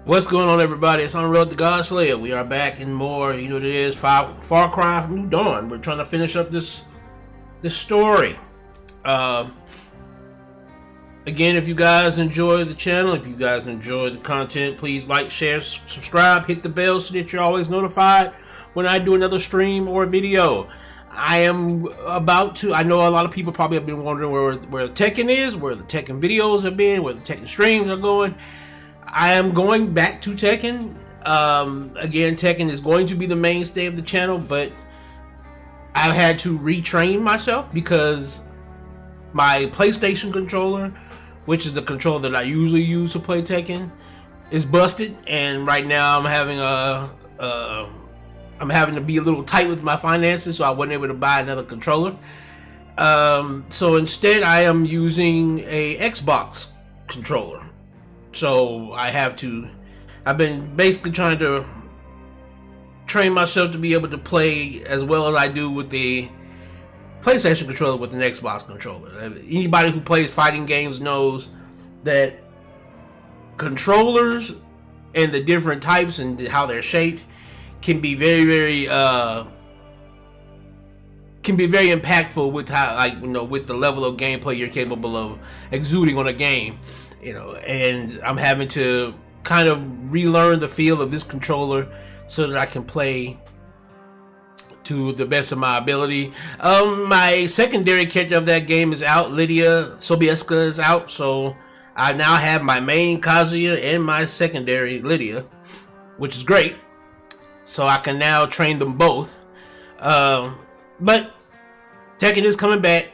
What's going on, everybody? It's Amon-Rellik the God Slayer. We are back and more. You know what it is? Far Cry from New Dawn. We're trying to finish up this story. Again, if you guys enjoy the channel, if you guys enjoy the content, please like, share, subscribe, hit the bell so that you're always notified when I do another stream or video. I am about to. I know a lot of people probably have been wondering where Tekken is, where the Tekken videos have been, where the Tekken streams are going. I am going back to Tekken. Again, Tekken is going to be the mainstay of the channel, but I've had to retrain myself because my PlayStation controller, which is the controller that I usually use to play Tekken, is busted, and right now I'm having to be a little tight with my finances, so I wasn't able to buy another controller. So instead, I am using a Xbox controller. So I've been basically trying to train myself to be able to play as well as I do with the PlayStation controller with an Xbox controller. Anybody who plays fighting games knows that controllers and the different types and how they're shaped can be very impactful with how, with the level of gameplay you're capable of exuding on a game. And I'm having to kind of relearn the feel of this controller so that I can play to the best of my ability. My secondary character of that game is out. Lydia Sobieska is out, so I now have my main Kazuya and my secondary Lydia, which is great. So I can now train them both. But Tekken is coming back,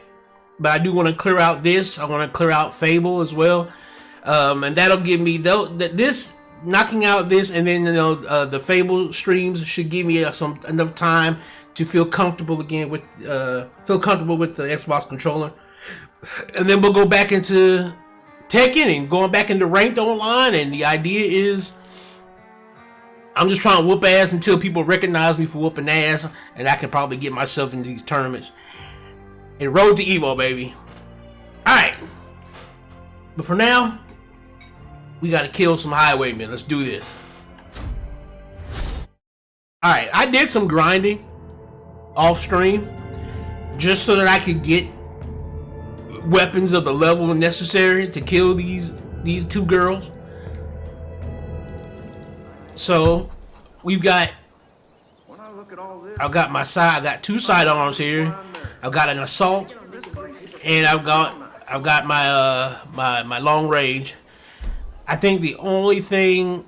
but I do want to clear out this. I want to clear out Fable as well. And that'll give me this knocking out this, and then the Fable streams should give me enough time to feel comfortable again with the Xbox controller, and then we'll go back into Tekken and going back into ranked online. And the idea is I'm just trying to whoop ass until people recognize me for whooping ass, and I can probably get myself into these tournaments. And road to Evo, baby. All right, but for now, we gotta kill some highwaymen. Let's do this. Alright, I did some grinding off stream just so that I could get weapons of the level necessary to kill these two girls. So we've got, I've got my side, I got two sidearms here. I've got an assault, and I've got my my long range. I think the only thing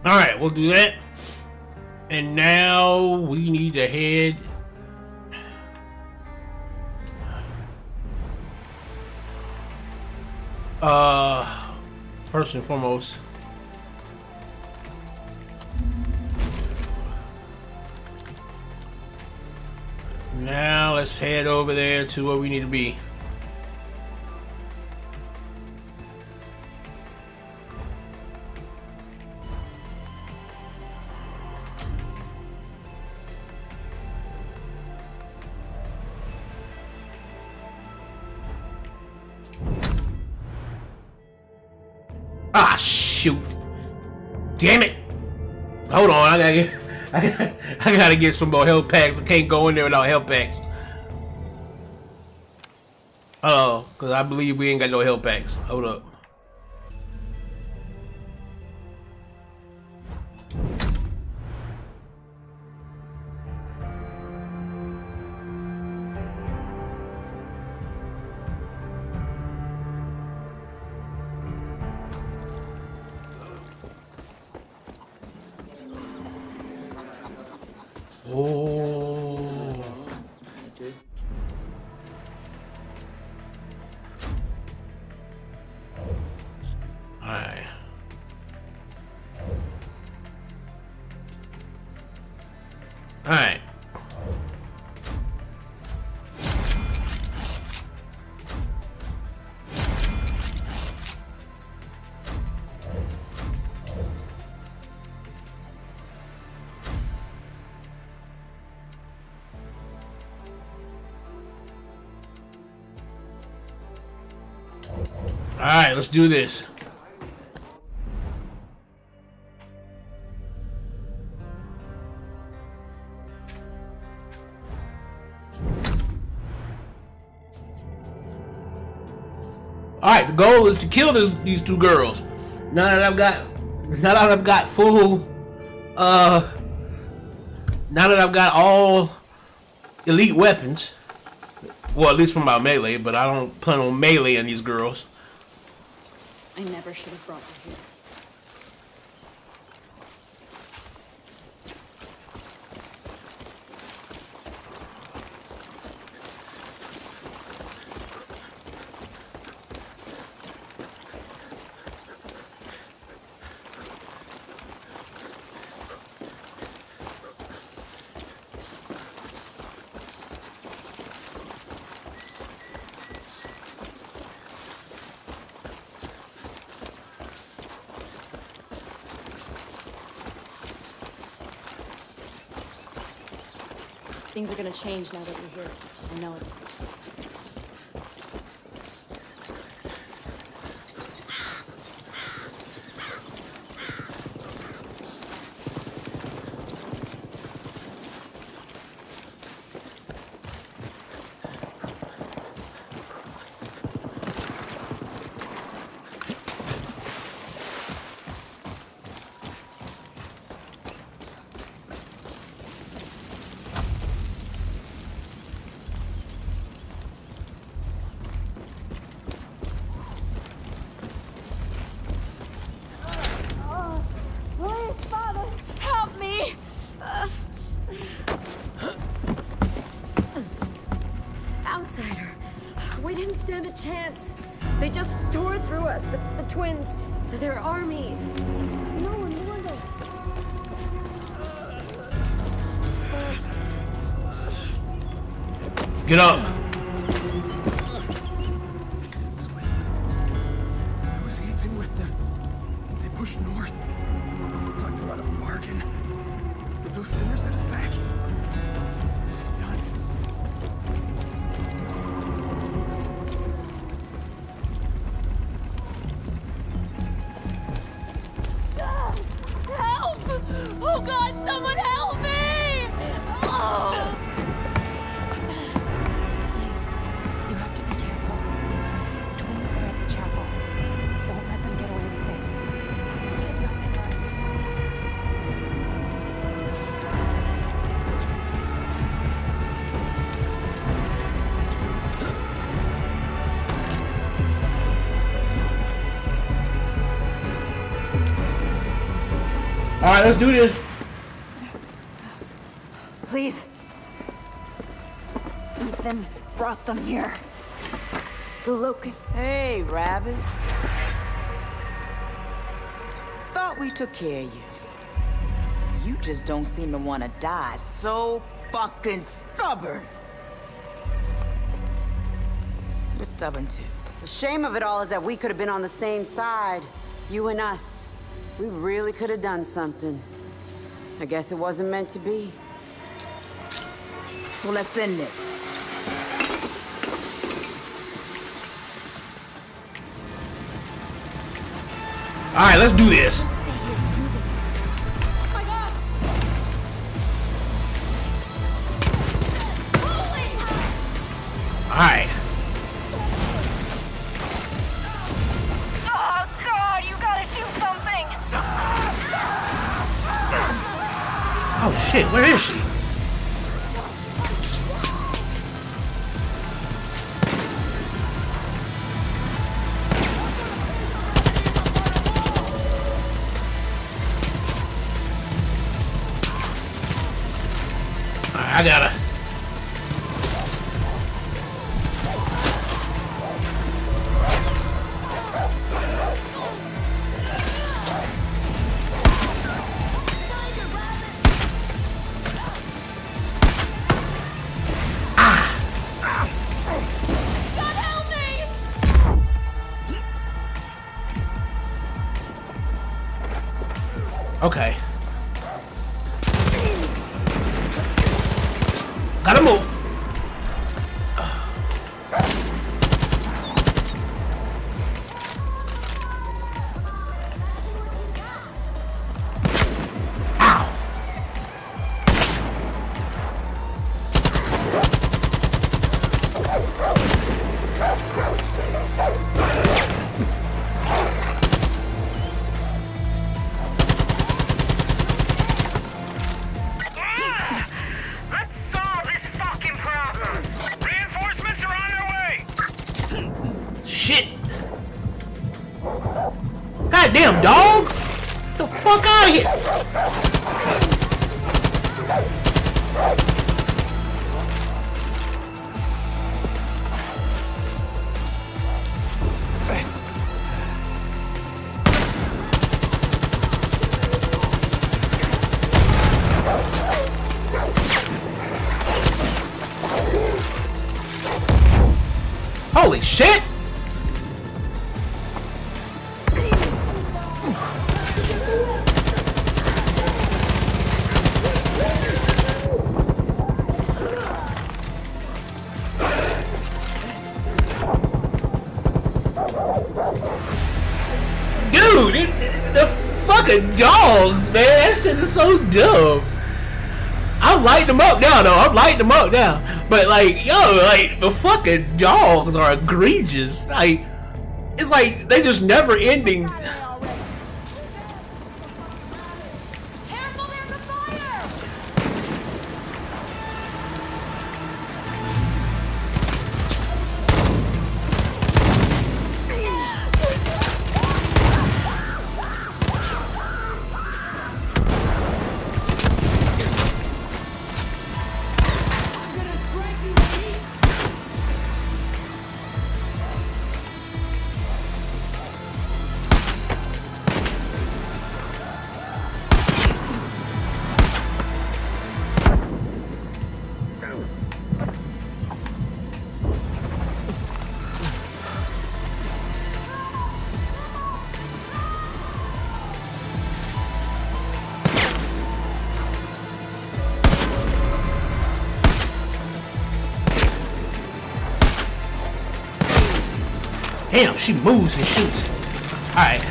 Alright, we'll do that. And now we need to head first and foremost, now let's head over there to where we need to be. Ah, shoot. Damn it. Hold on, I gotta get some more health packs. I can't go in there without health packs. Oh, because I believe we ain't got no health packs. Hold up. Oh. Alright. Alright. Alright, let's do this. Alright, the goal is to kill these two girls. Now that I've got full now that I've got all elite weapons. Well, at least from my melee, but I don't plan on meleeing these girls. I never should have brought you here. Things are gonna change now that you're here. I know it. We didn't stand a chance. They just tore through us, the twins, their army. No one warned us. Get up. I was even with them. They pushed north. Talked about a bargain. But those sinners set us back. This is done. Help! Oh God, someone help me! Oh! Please, you have to be careful. The twins are at the chapel. Don't let them get away with this. We have nothing left. All right, let's do this. Please. Ethan brought them here. The locusts. Hey, Rabbit. Thought we took care of you. You just don't seem to want to die. So fucking stubborn. We're stubborn too. The shame of it all is that we could have been on the same side. You and us. We really could have done something. I guess it wasn't meant to be. So let's end this. Alright, let's do this. Stay here, moving. Oh my god! Alright. Oh god, you gotta do something! Oh shit, where is she? Alright, I gotta. God help me! Okay. Gotta move. Ow. Let's solve this fucking problem! Reinforcements are on their way! Shit. Goddamn dogs. Get the fuck out of here. Holy shit! Dude, the fucking dogs, man. That shit is so dumb. I'm lighting them up now, though. I'm lighting them up now. But, like, yo, like, the fucking dogs are egregious. Like, it's like they just never ending. Careful, there's a fire! Damn, she moves and shoots. Alright.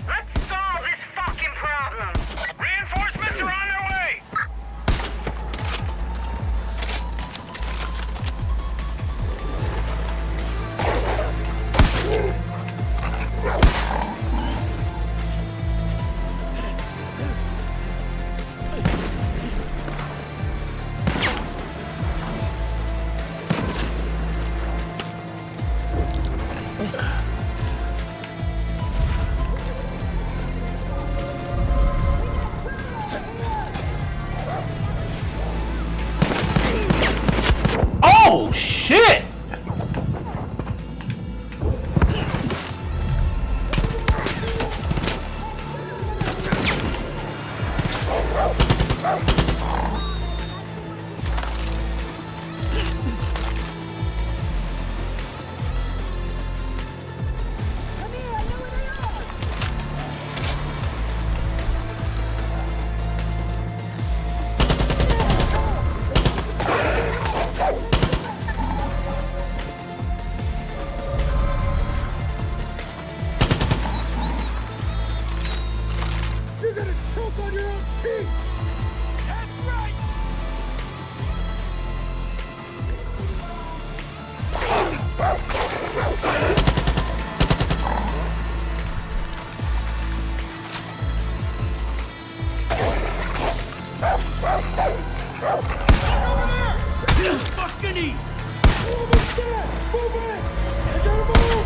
Let's solve this fucking problem! Reinforcements are on their way! Oh shit! Fucking easy. Move it, move it. You gotta move.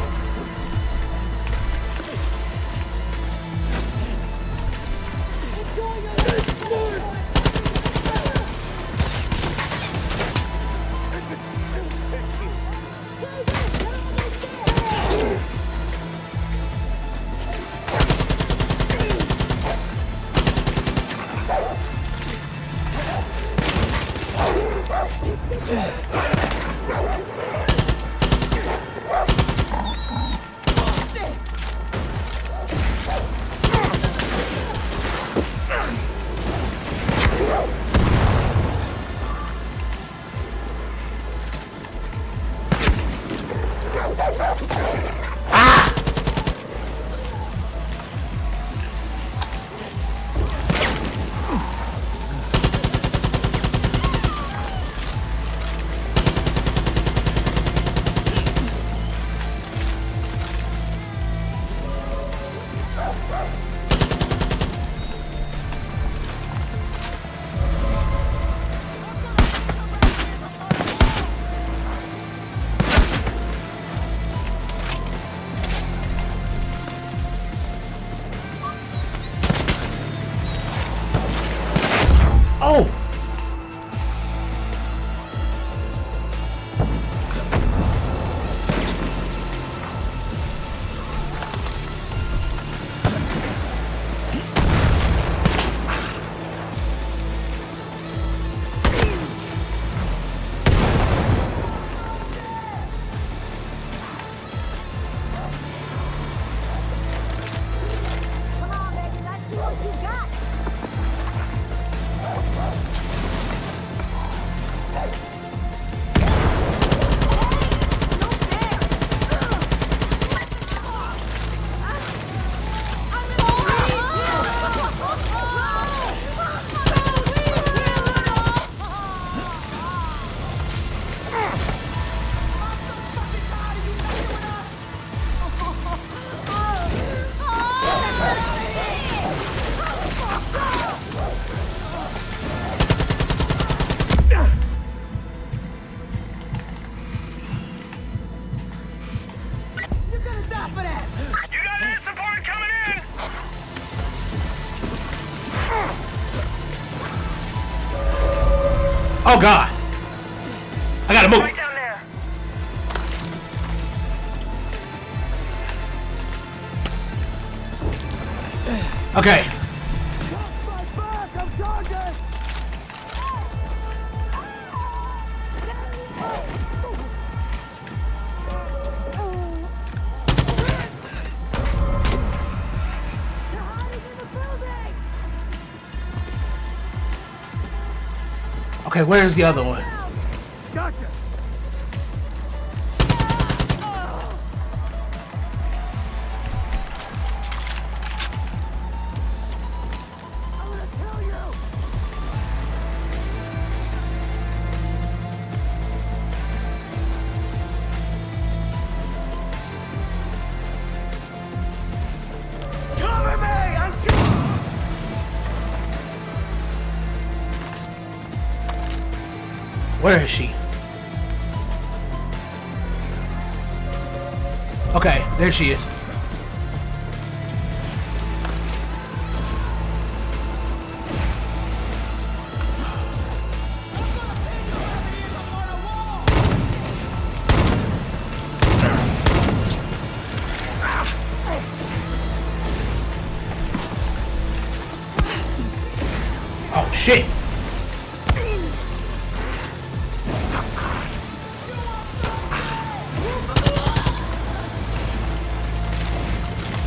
Oh God! I gotta move. Right down there. Okay. Okay, where's the other one? Gotcha. I'm gonna kill you. Cover me! I'm Where is she? Okay, there she is. Oh shit!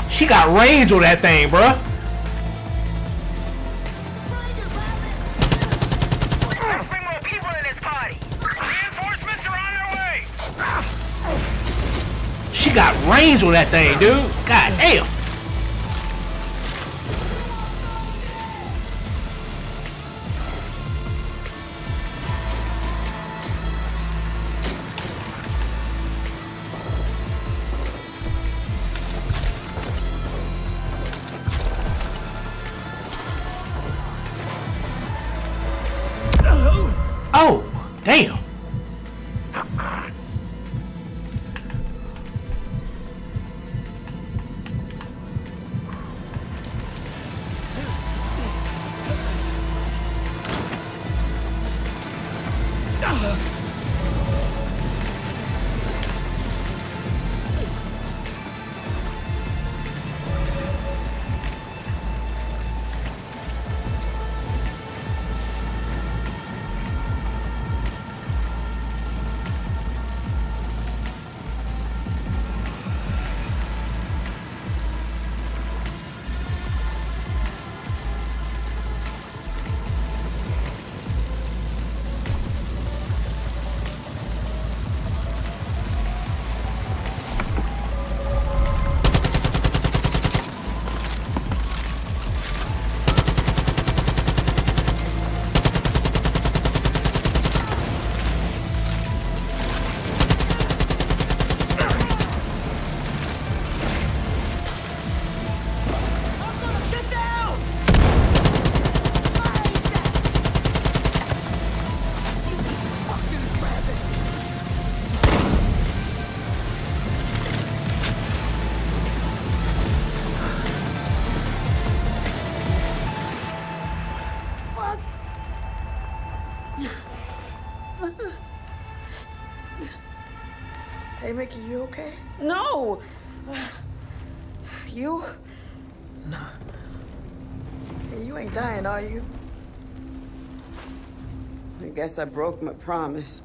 She got range on that thing, bruh. Let's bring more people in this party. Reinforcements are on their way. She got range on that thing, dude. God damn. Mickey, you okay? No! You? Nah. Hey, you ain't dying, are you? I guess I broke my promise.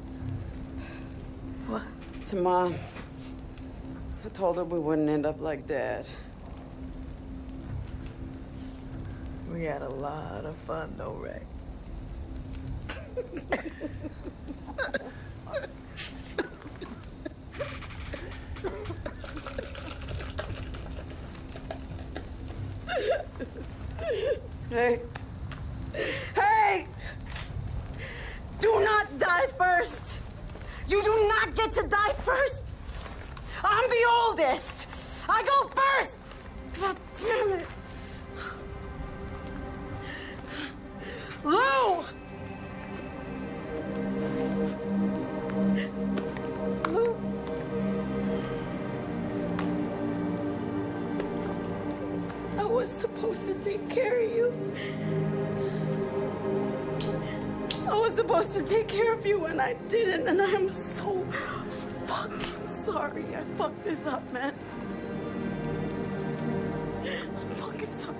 What? To Mom. I told her we wouldn't end up like Dad. We had a lot of fun, though, Ray. Hey. Hey! Do not die first! You do not get to die first! I'm the oldest! I go first! God damn it! Lou! Lou? I was supposed to take care of you. I was supposed to take care of you and I didn't, and I'm so fucking sorry I fucked this up, man. I'm fucking sorry.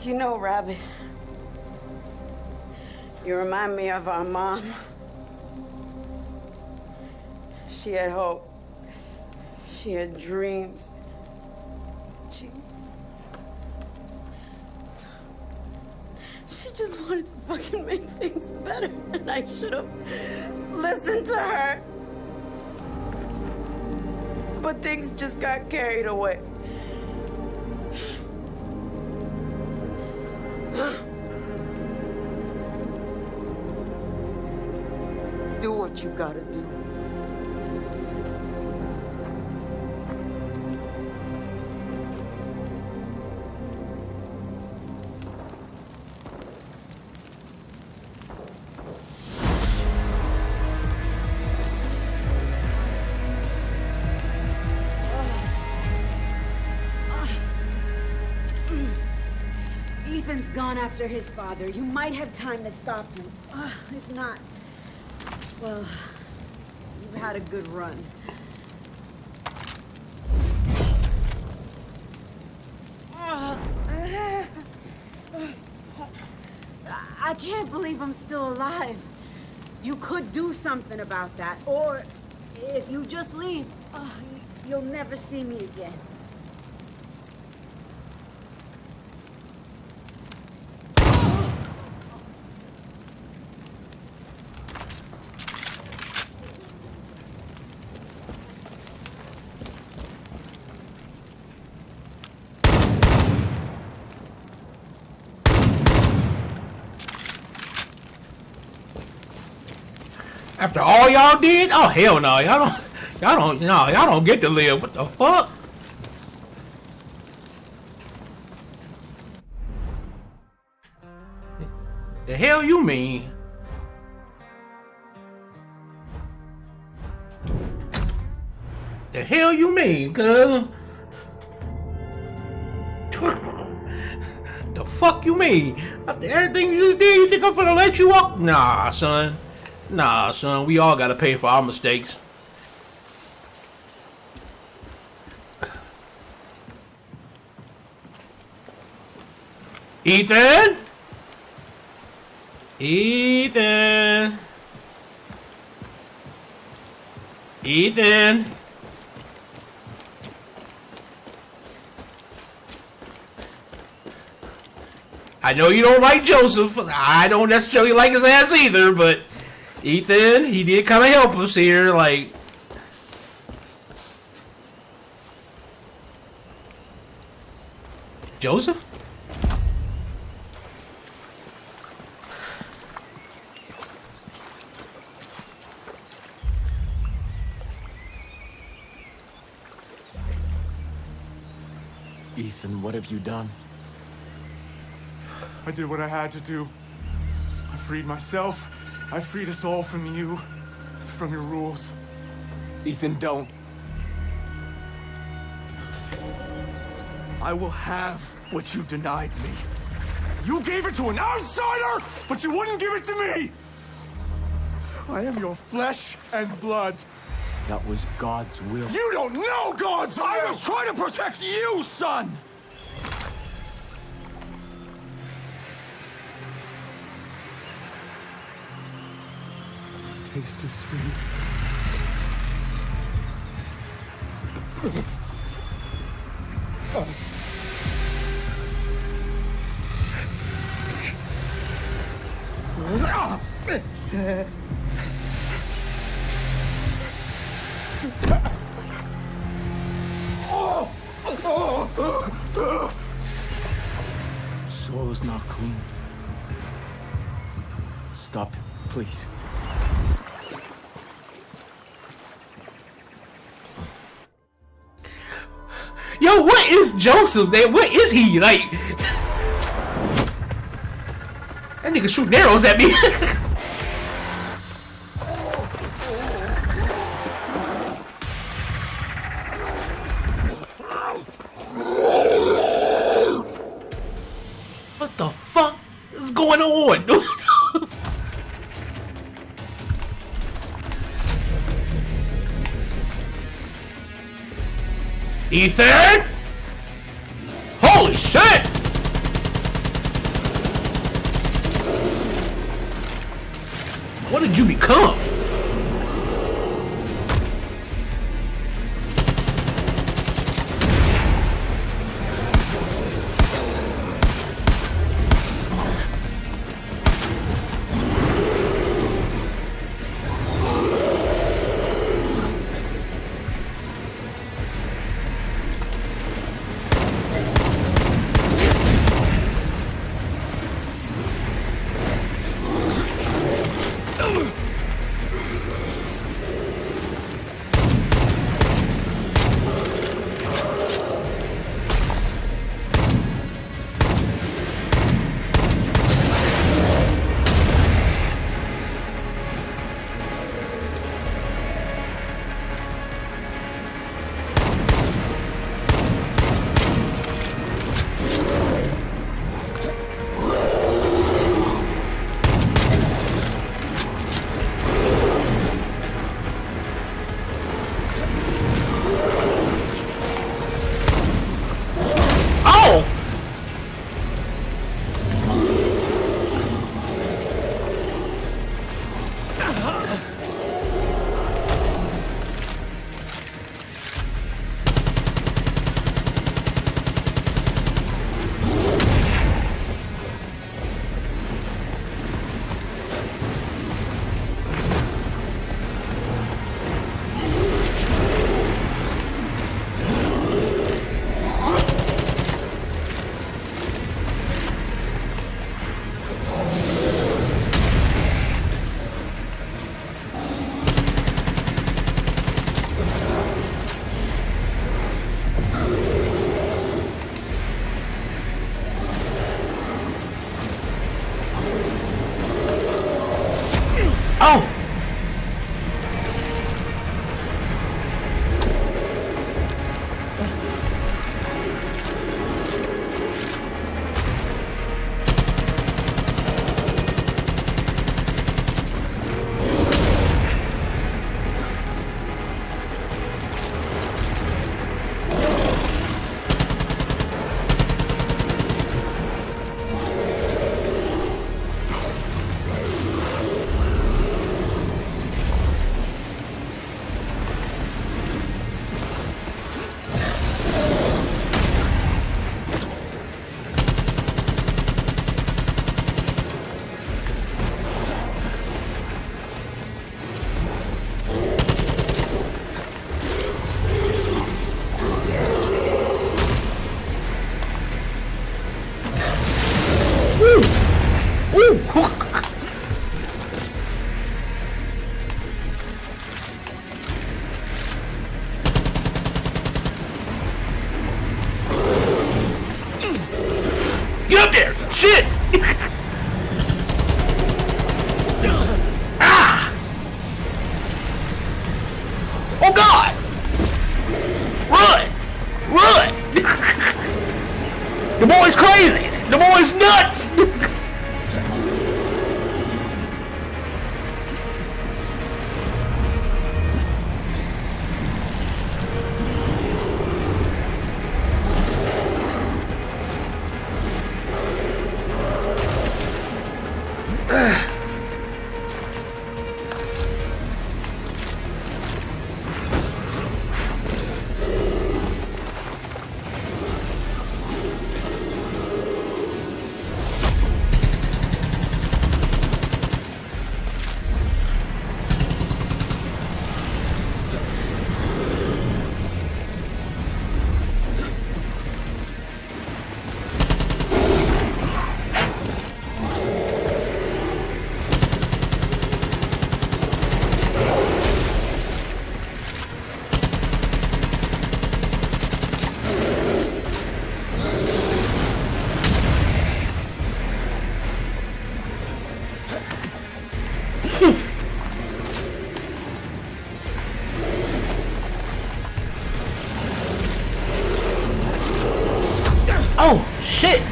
You know, Rabbit, you remind me of our mom. She had hope. She had dreams. She just wanted to fucking make things better, and I should have listened to her. But things just got carried away. Do what you gotta do. Ethan's gone after his father. You might have time to stop him. If not, well, you've had a good run. I can't believe I'm still alive. You could do something about that. Or if you just leave, you'll never see me again. After all y'all did? Oh hell no, y'all don't get to live. What the fuck? The hell you mean? The hell you mean, cuz? The fuck you mean? After everything you just did, you think I'm gonna let you walk? Nah, son. Nah, son, we all gotta pay for our mistakes. Ethan? Ethan? Ethan? I know you don't like Joseph. I don't necessarily like his ass either, but Ethan, he did kind of help us here, like. Joseph? Ethan, what have you done? I did what I had to do. I freed myself. I freed us all from you. From your rules. Ethan, don't. I will have what you denied me. You gave it to an outsider, but you wouldn't give it to me! I am your flesh and blood. That was God's will. You don't know God's will! I was trying to protect you, son! The taste is sweet. Soul is not clean. Stop him, please. Yo, what is Joseph? What is he like? That nigga shooting arrows at me. What the fuck is going on? Ethan? Holy shit! What did you become? Oh! Get up there! Shit! Ah! Oh God! Run! Run! The boy's crazy. The boy's nuts. Oh, shit!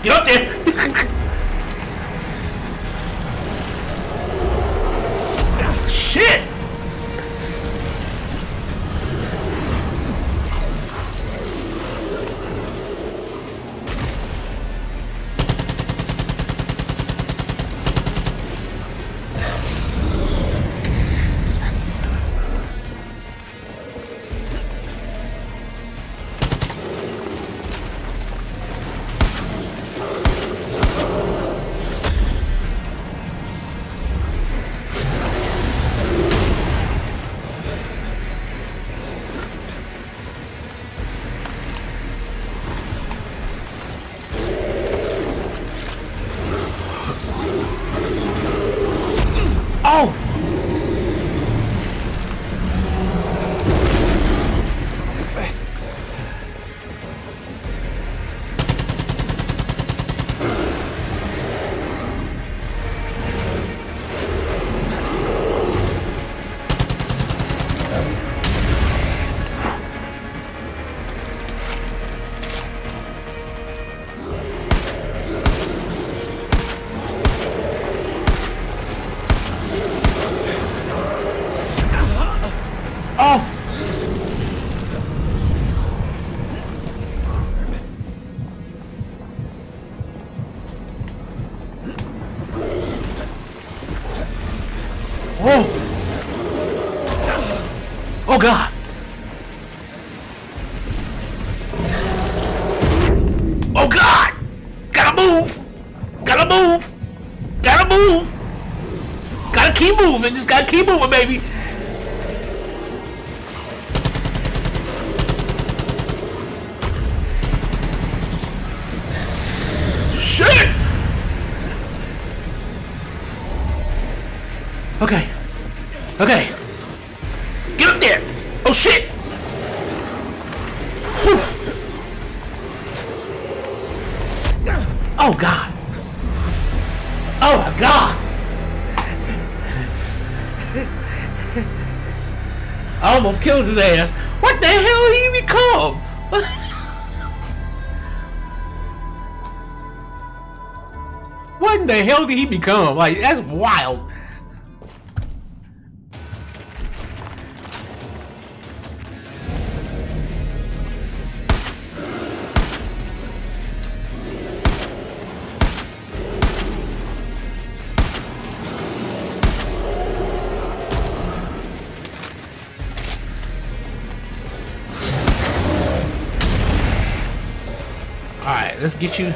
Get up there! Shit! Oh! Oh! Oh! Oh God! Oh God! Gotta move! Gotta move! Gotta move! Gotta keep moving! Just gotta keep moving, baby! Shit! Okay. Okay. right there. Oh shit. Whew. Oh god. Oh my god. I almost killed his ass. What the hell did he become? What in the hell did he become? Like, that's wild. Alright, let's get you.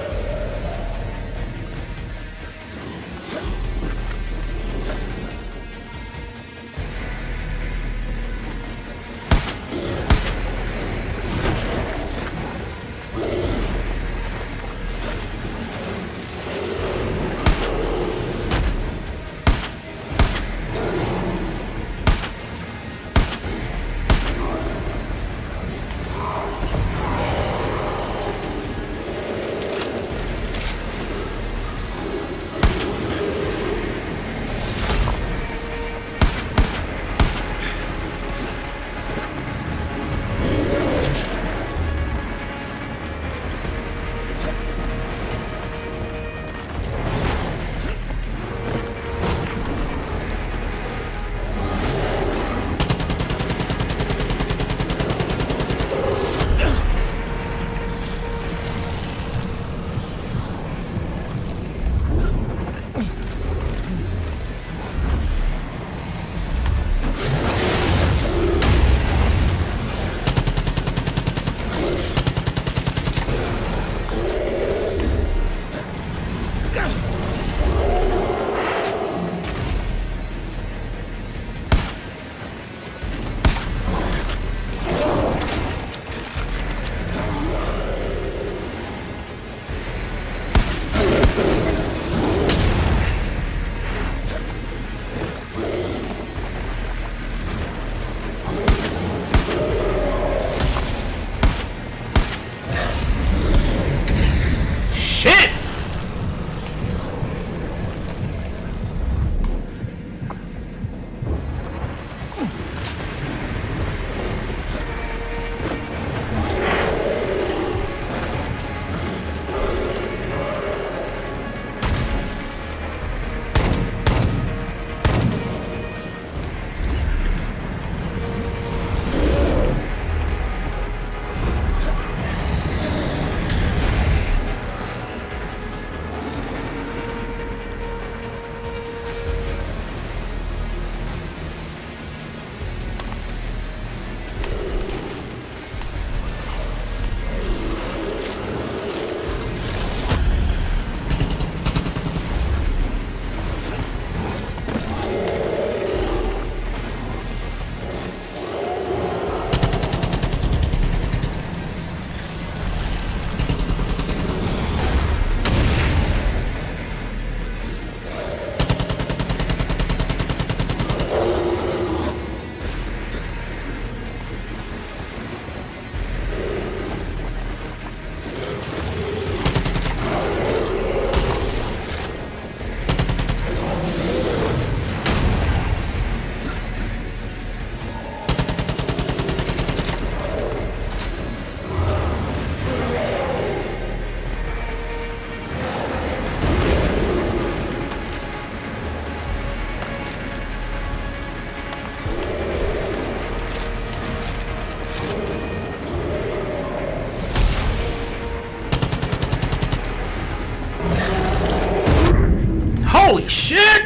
Holy shit!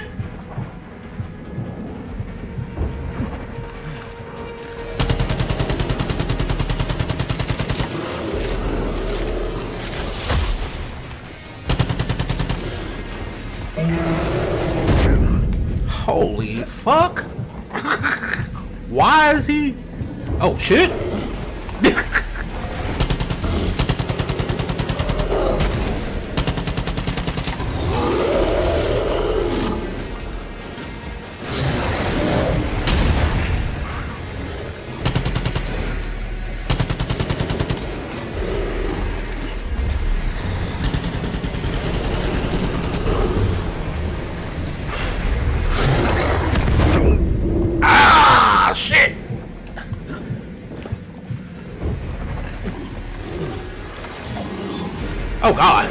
Holy fuck! Why is he? Oh shit! Oh God.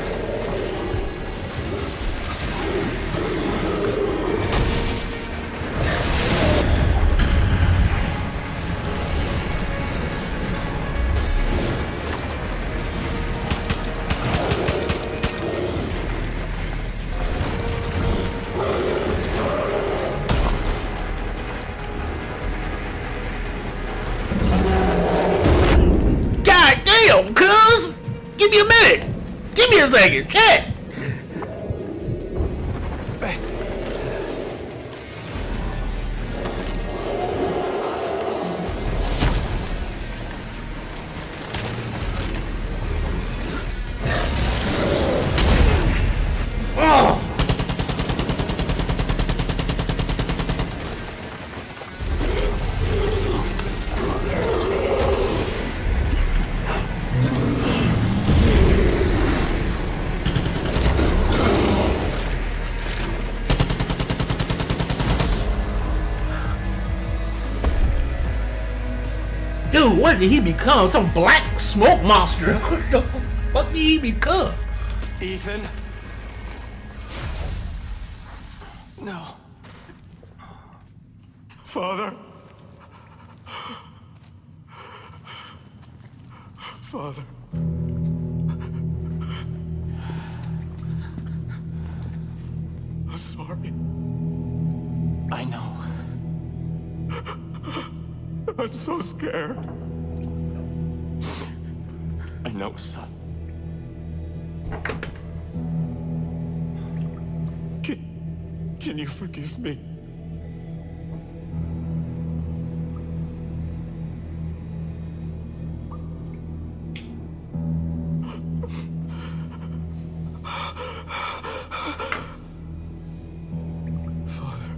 God damn, cuz! Give me a minute! Give me a second! Shit! Oh! Dude, what did he become? Some black smoke monster. What the fuck did he become? Ethan? No. Father? Father? I'm sorry. I know. I'm so scared. I know, son. Can you forgive me? Father.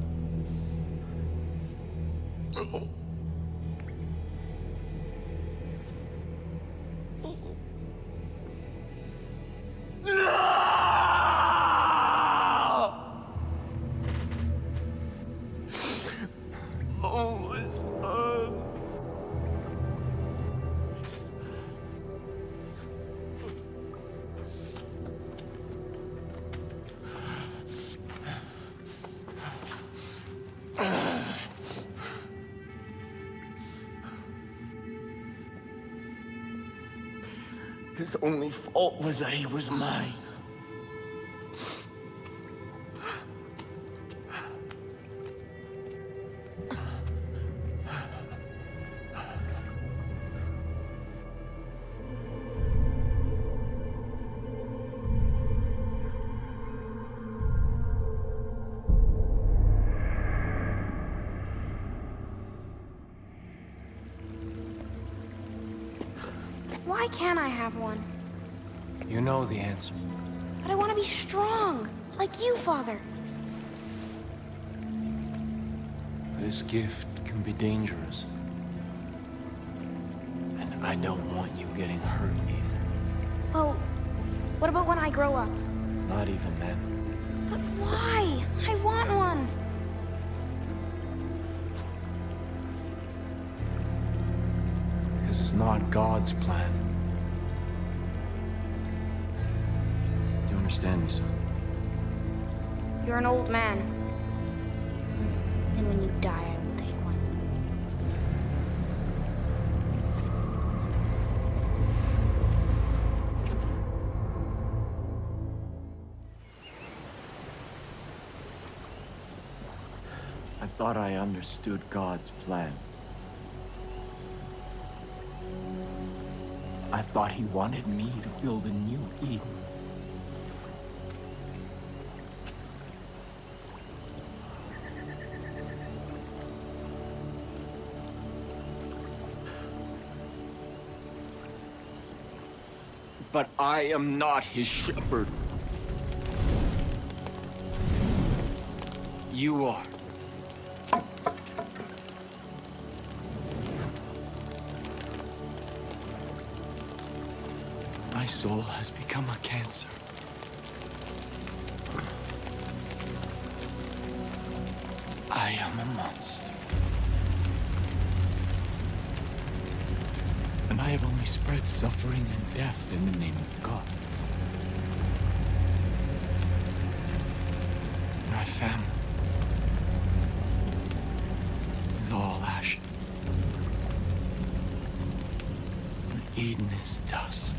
Oh, my son. His only fault was that he was mine. Why can't I have one? You know the answer. But I want to be strong, like you, Father. This gift can be dangerous. And I don't want you getting hurt, Ethan. Well, what about when I grow up? Not even then. But why? I want one. Because it's not God's plan. Do you understand me, son? You're an old man. And when you die, I will take one. I thought I understood God's plan. I thought he wanted me to build a new Eden. But I am not his shepherd. You are. My soul has become a cancer. I am a monster. And I have only spread suffering and death in the name of God. my family is all ash. And Eden is dust.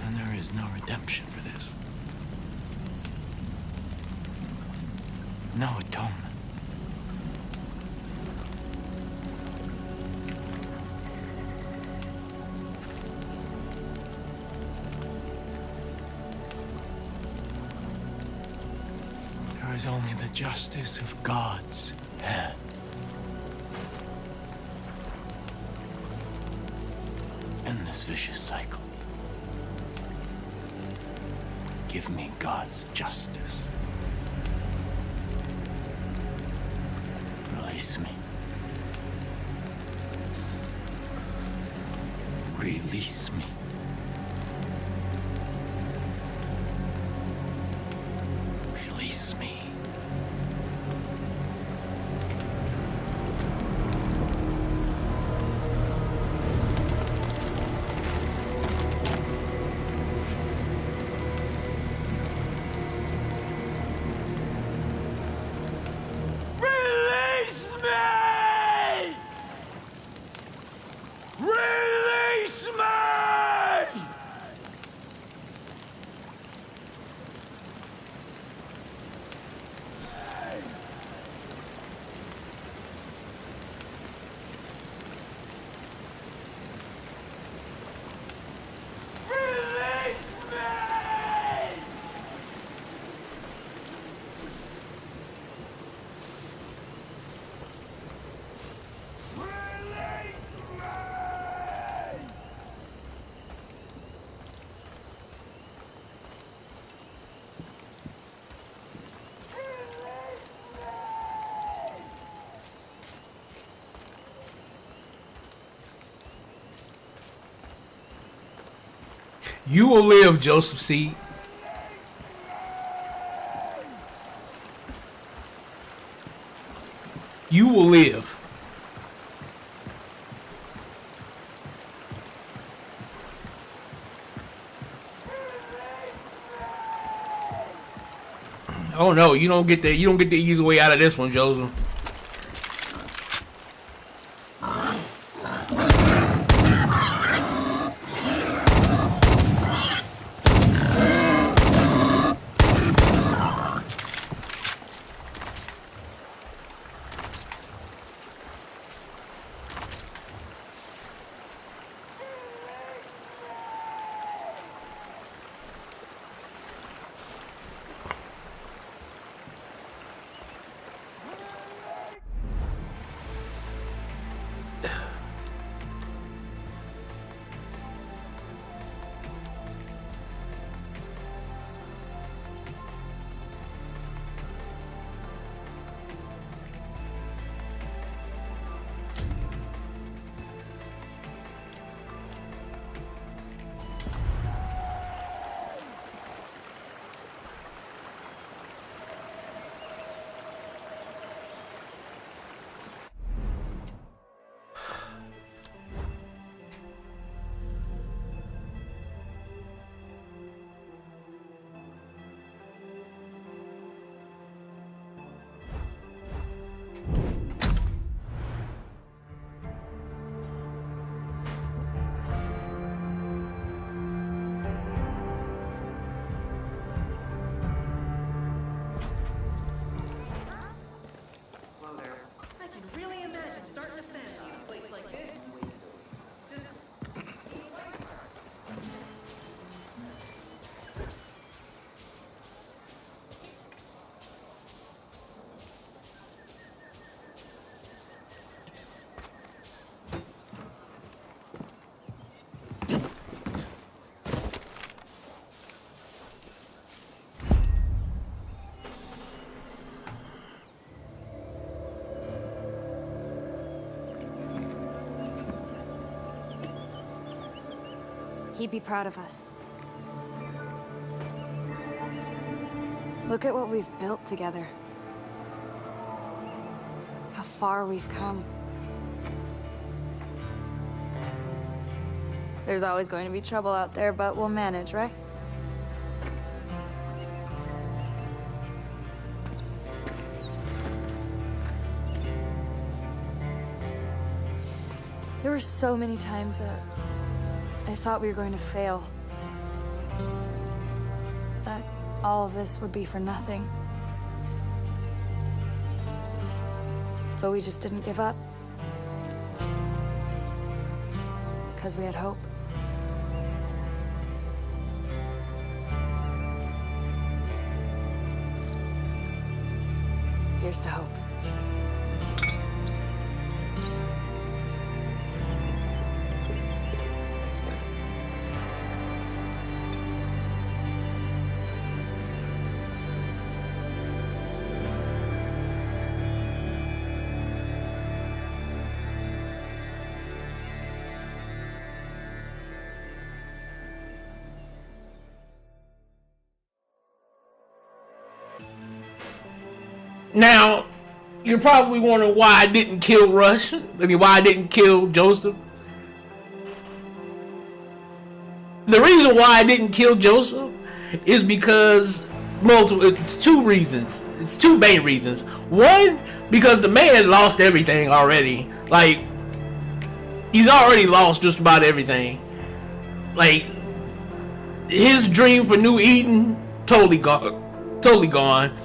And there is no redemption for this. No atonement. There is only the justice of God's hand. End this vicious cycle. Give me God's justice. Release me. Release me. Release me. Release me! Release me! Release me! You will live, Joseph Seed. You will live. Oh no, you don't get the easy way out of this one, Joseph. He'd be proud of us. Look at what we've built together. How far we've come. There's always going to be trouble out there, but we'll manage, right? There were so many times that I thought we were going to fail. That all of this would be for nothing. But we just didn't give up. Because we had hope. Here's to hope. Now, you're probably wondering why I didn't kill Rush. Why I didn't kill Joseph. The reason why I didn't kill Joseph is because it's two reasons. It's two main reasons. One, because the man lost everything already. Like, he's already lost just about everything. Like, his dream for New Eden, totally gone. Totally gone.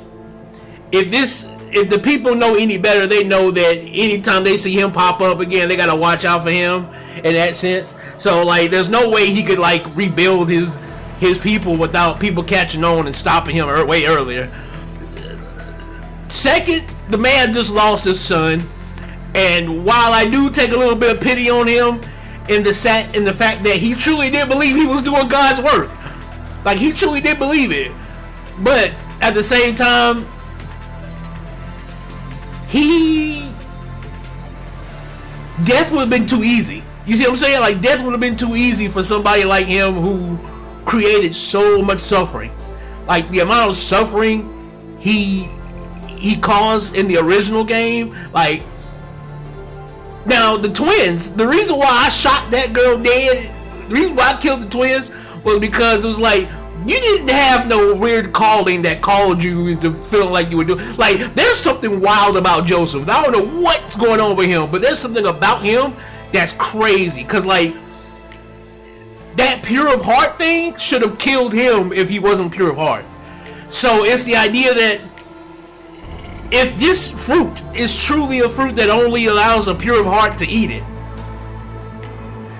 If the people know any better, they know that anytime they see him pop up again, they gotta watch out for him in that sense. So like, there's no way he could like rebuild his people without people catching on and stopping him way earlier. Second, the man just lost his son, and while I do take a little bit of pity on him in the fact that he truly did believe he was doing God's work, like he truly did believe it, but at the same time, death would have been too easy. You see what I'm saying? Like, death would have been too easy for somebody like him who created so much suffering. Like, the amount of suffering he caused in the original game. Like, now the twins, the reason why I shot that girl dead, the reason why I killed the twins was because it was like, you didn't have no weird calling that called you into feeling like you were doing. Like, there's something wild about Joseph. I don't know what's going on with him, but there's something about him that's crazy. Because, like, that pure of heart thing should have killed him if he wasn't pure of heart. So it's the idea that if this fruit is truly a fruit that only allows a pure of heart to eat it,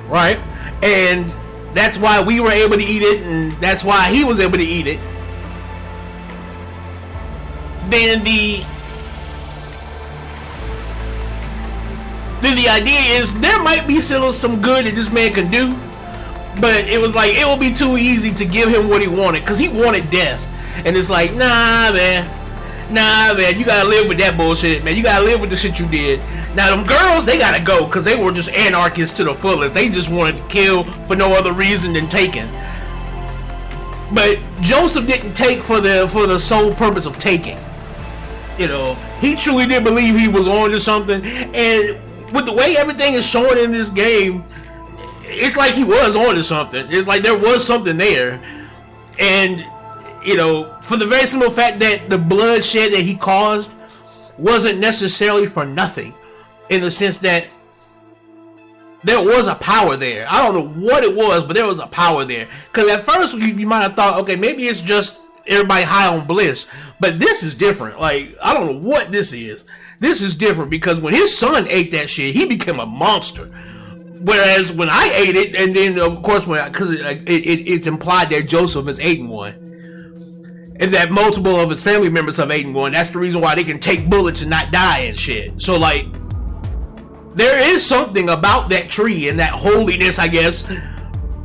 right? And that's why we were able to eat it, and that's why he was able to eat it. Then the idea is there might be still some good that this man can do, but it was like it would be too easy to give him what he wanted, because he wanted death. And it's like, nah man, you gotta live with that bullshit, man. You gotta live with the shit you did. Now them girls, they gotta go, because they were just anarchists to the fullest. They just wanted to kill for no other reason than taking. But Joseph didn't take for the sole purpose of taking. You know, he truly did believe he was on to something. And with the way everything is shown in this game, it's like he was on to something. It's like there was something there. And, you know, for the very simple fact that the bloodshed that he caused wasn't necessarily for nothing. In the sense that there was a power there. I don't know what it was, but there was a power there. Because at first you might have thought, okay, maybe it's just everybody high on bliss. But this is different. Like, I don't know what this is. This is different because when his son ate that shit, he became a monster. Whereas when I ate it, and then of course, because it's implied that Joseph is eating one. And that multiple of his family members have eaten one. That's the reason why they can take bullets and not die and shit. So like, there is something about that tree and that holiness, I guess.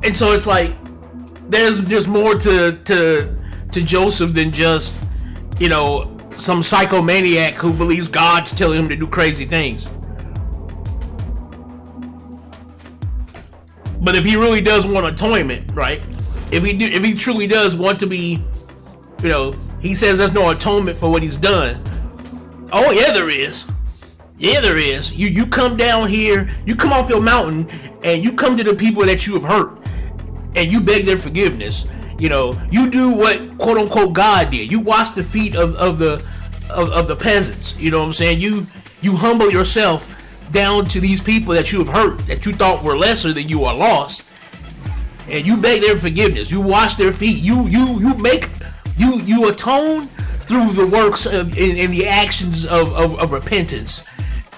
And so it's like, there's more to Joseph than just, you know, some psychomaniac who believes God's telling him to do crazy things. But if he really does want atonement, right? If he truly does want to be, you know, he says there's no atonement for what he's done. Oh yeah, there is. Yeah, there is. You come down here, you come off your mountain, and you come to the people that you have hurt, and you beg their forgiveness. You know, you do what quote unquote God did. You wash the feet of the peasants. You know what I'm saying? You humble yourself down to these people that you have hurt, that you thought were lesser than you are lost, and you beg their forgiveness. You wash their feet. You atone through the works of in the actions of repentance.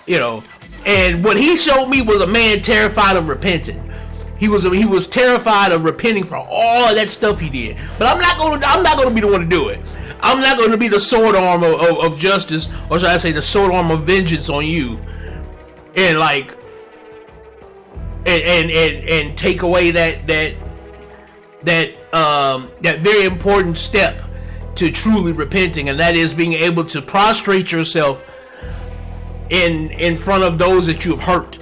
You know, and what he showed me was a man terrified of repenting. He was terrified of repenting for all of that stuff he did. But I'm not gonna be the one to do it. I'm not going to be the sword arm of justice, or should I say, the sword arm of vengeance on you, and like, and take away that very important step to truly repenting, and that is being able to prostrate yourself in front of those that you have hurt,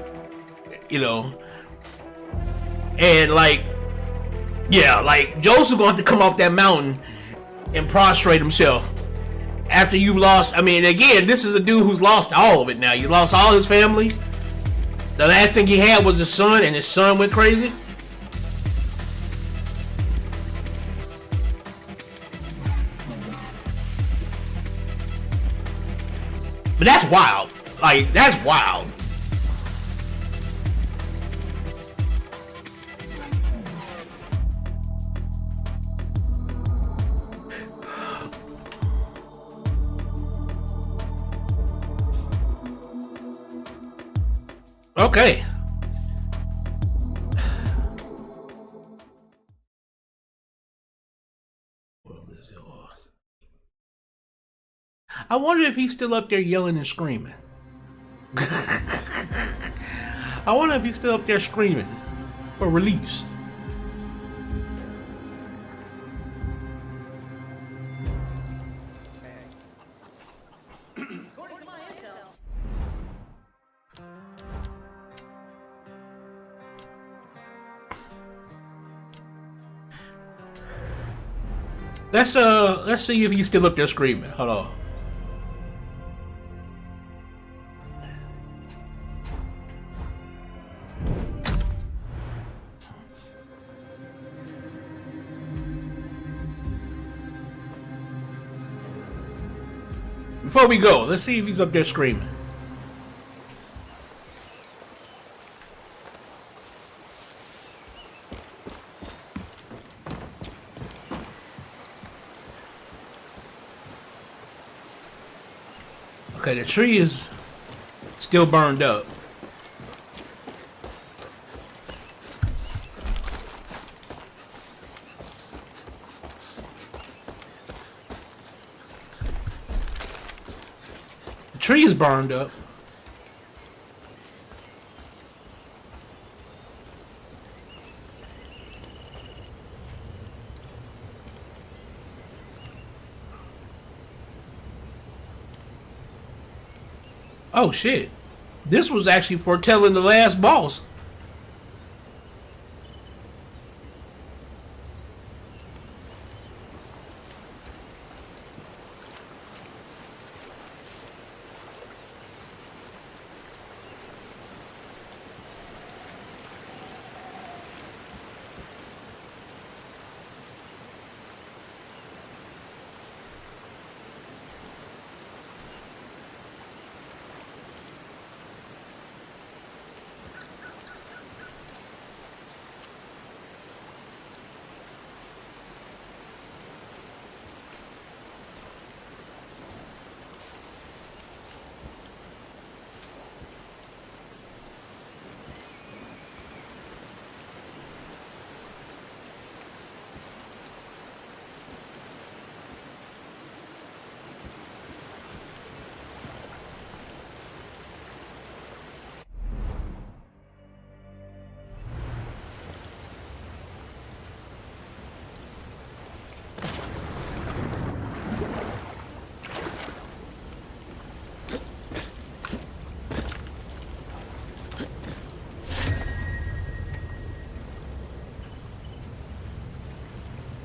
you know. And like, yeah, like Joseph going to have to come off that mountain and prostrate himself after you've lost. I mean, again, this is a dude who's lost all of it now. You lost all his family. The last thing he had was his son, and his son went crazy. But that's wild. Like, that's wild. Okay. I wonder if he's still up there yelling and screaming. I wonder if he's still up there screaming for release. Let's see if he's still up there screaming. Hold on. Before we go, let's see if he's up there screaming. Okay, the tree is still burned up. The tree is burned up. Oh shit. This was actually foretelling the last boss.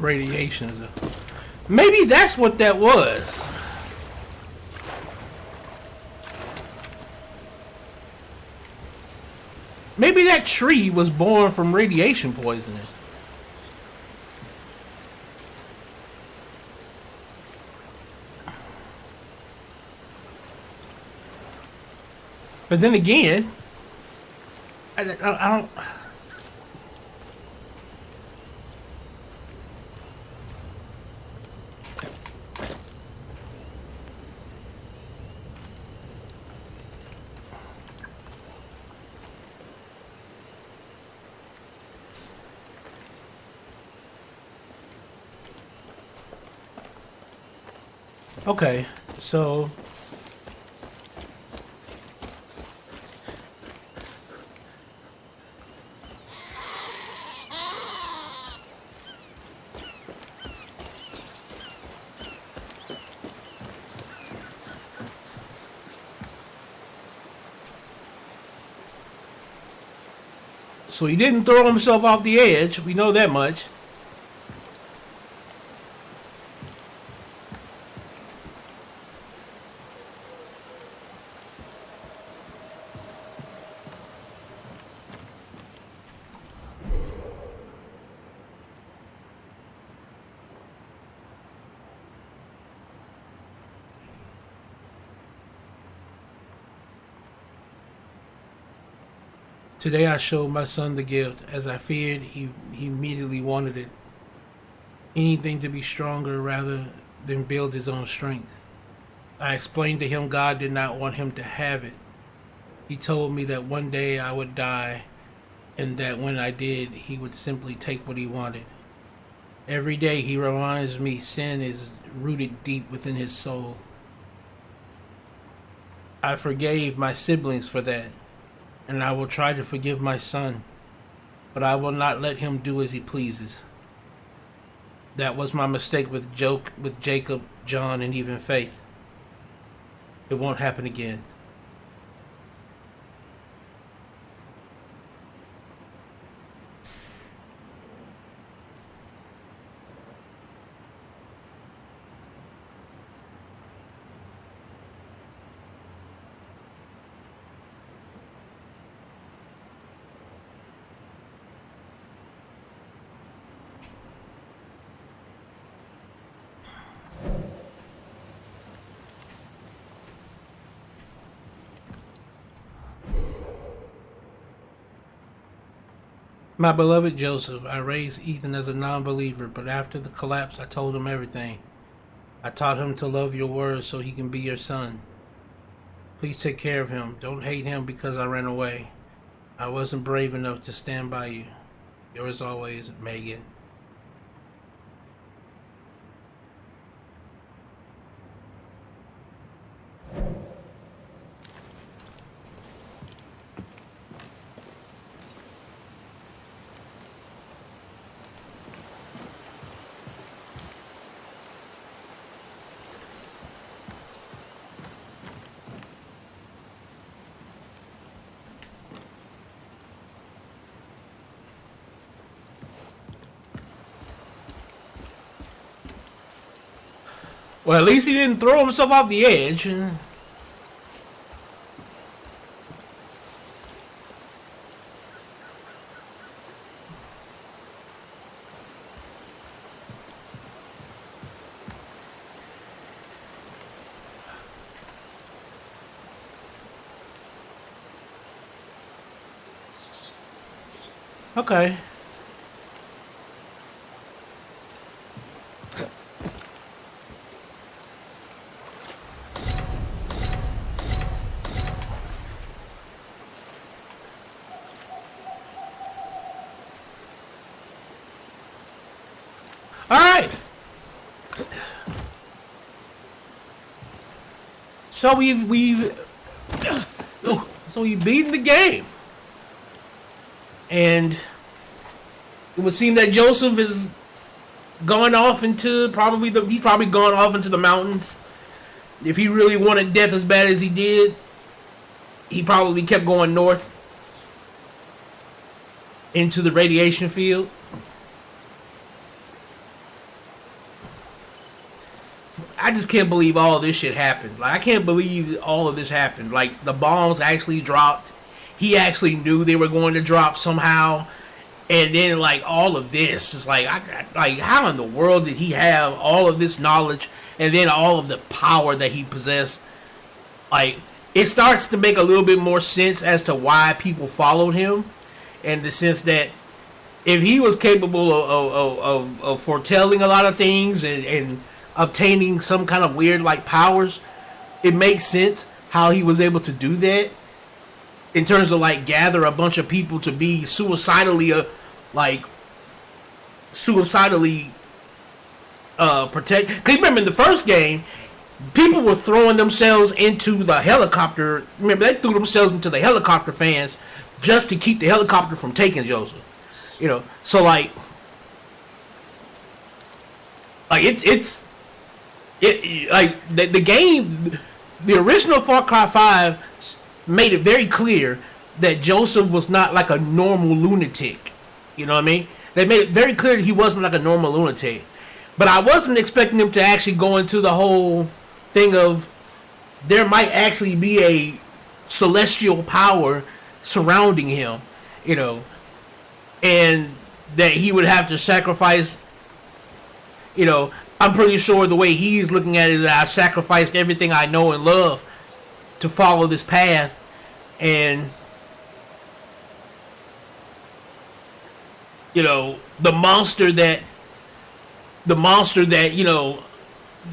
Radiation is a... Maybe that's what that was. Maybe that tree was born from radiation poisoning. But then again, I don't. Okay, so he didn't throw himself off the edge. We know that much. Today I showed my son the gift. As I feared, he immediately wanted it. Anything to be stronger rather than build his own strength. I explained to him God did not want him to have it. He told me that one day I would die, and that when I did, he would simply take what he wanted. Every day he reminds me sin is rooted deep within his soul. I forgave my siblings for that, and I will try to forgive my son, but I will not let him do as he pleases. That was my mistake with Jacob, John, and even Faith. It won't happen again. My beloved Joseph, I raised Ethan as a non-believer, but after the collapse, I told him everything. I taught him to love your words so he can be your son. Please take care of him. Don't hate him because I ran away. I wasn't brave enough to stand by you. Yours always, Megan. Well, at least he didn't throw himself off the edge. Okay. All right. So we've beaten the game, and it would seem that Joseph is gone off into he's probably gone off into the mountains. If he really wanted death as bad as he did, he probably kept going north into the radiation field. I just can't believe all this shit happened. Like, I can't believe all of this happened. Like, the bombs actually dropped. He actually knew they were going to drop somehow. And then, like, all of this is like, how in the world did he have all of this knowledge and then all of the power that he possessed? Like, it starts to make a little bit more sense as to why people followed him, in the sense that if he was capable of foretelling a lot of things and obtaining some kind of weird like powers, it makes sense how he was able to do that in terms of like gather a bunch of people to be suicidally protect. Because remember in the first game, people were throwing themselves into the helicopter. Remember, they threw themselves into the helicopter fans just to keep the helicopter from taking Joseph. You know, so like it's like the game, the original Far Cry 5 made it very clear that Joseph was not like a normal lunatic. You know what I mean? They made it very clear that he wasn't like a normal lunatic. But I wasn't expecting him to actually go into the whole thing of there might actually be a celestial power surrounding him, you know, and that he would have to sacrifice, you know, I'm pretty sure the way he's looking at it is that I sacrificed everything I know and love to follow this path, and you know, the monster that you know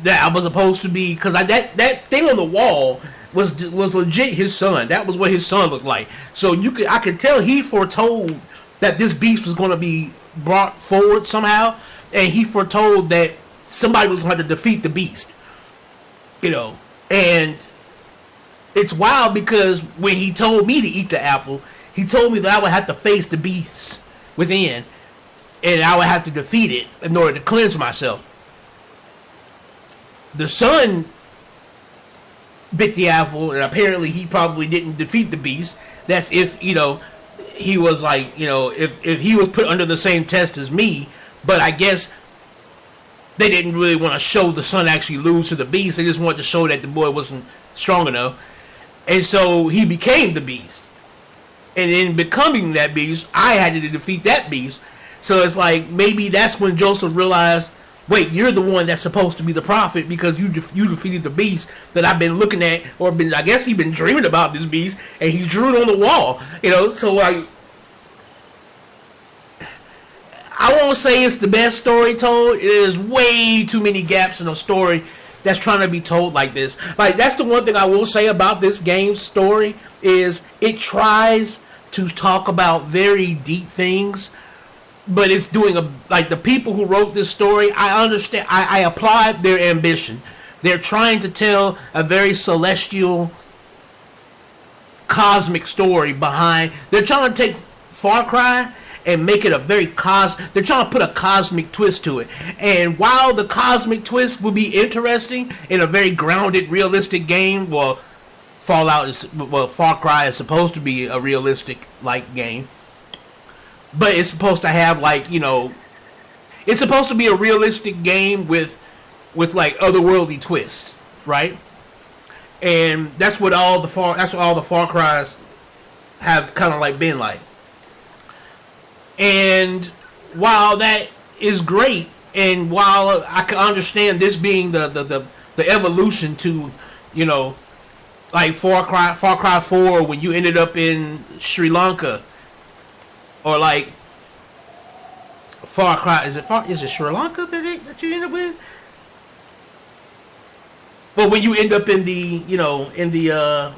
that I was supposed to be, because that thing on the wall was legit his son. That was what his son looked like. So I could tell he foretold that this beast was going to be brought forward somehow, and he foretold that somebody was going to defeat the beast. You know, and it's wild because when he told me to eat the apple, he told me that I would have to face the beast within, and I would have to defeat it in order to cleanse myself. The son bit the apple, and apparently he probably didn't defeat the beast. That's if, you know, he was like, you know, if he was put under the same test as me. But I guess they didn't really want to show the son actually lose to the beast. They just wanted to show that the boy wasn't strong enough. And so he became the beast. And in becoming that beast, I had to defeat that beast. So it's like, maybe that's when Joseph realized, wait, you're the one that's supposed to be the prophet, because you defeated the beast that I've been looking at, or I guess he's been dreaming about this beast, and he drew it on the wall. You know, so like, I won't say it's the best story told. There's way too many gaps in a story that's trying to be told like this. Like, that's the one thing I will say about this game's story, is it tries to talk about very deep things, but it's doing like the people who wrote this story, I understand, I applaud their ambition. They're trying to tell a very celestial, cosmic story behind. They're trying to take Far Cry and make it a very they're trying to put a cosmic twist to it. And while the cosmic twist will be interesting in a very grounded, realistic game, well, Far Cry is supposed to be a realistic like game. But it's supposed to have, like, you know, it's supposed to be a realistic game with like otherworldly twists, right? And that's what all the Far Cries have kind of like been like. And while that is great, and while I can understand this being the evolution to, you know, like Far Cry 4 when you ended up in Sri Lanka. Or like Far Cry, is it Sri Lanka that you end up in? But when you end up in the, you know, in that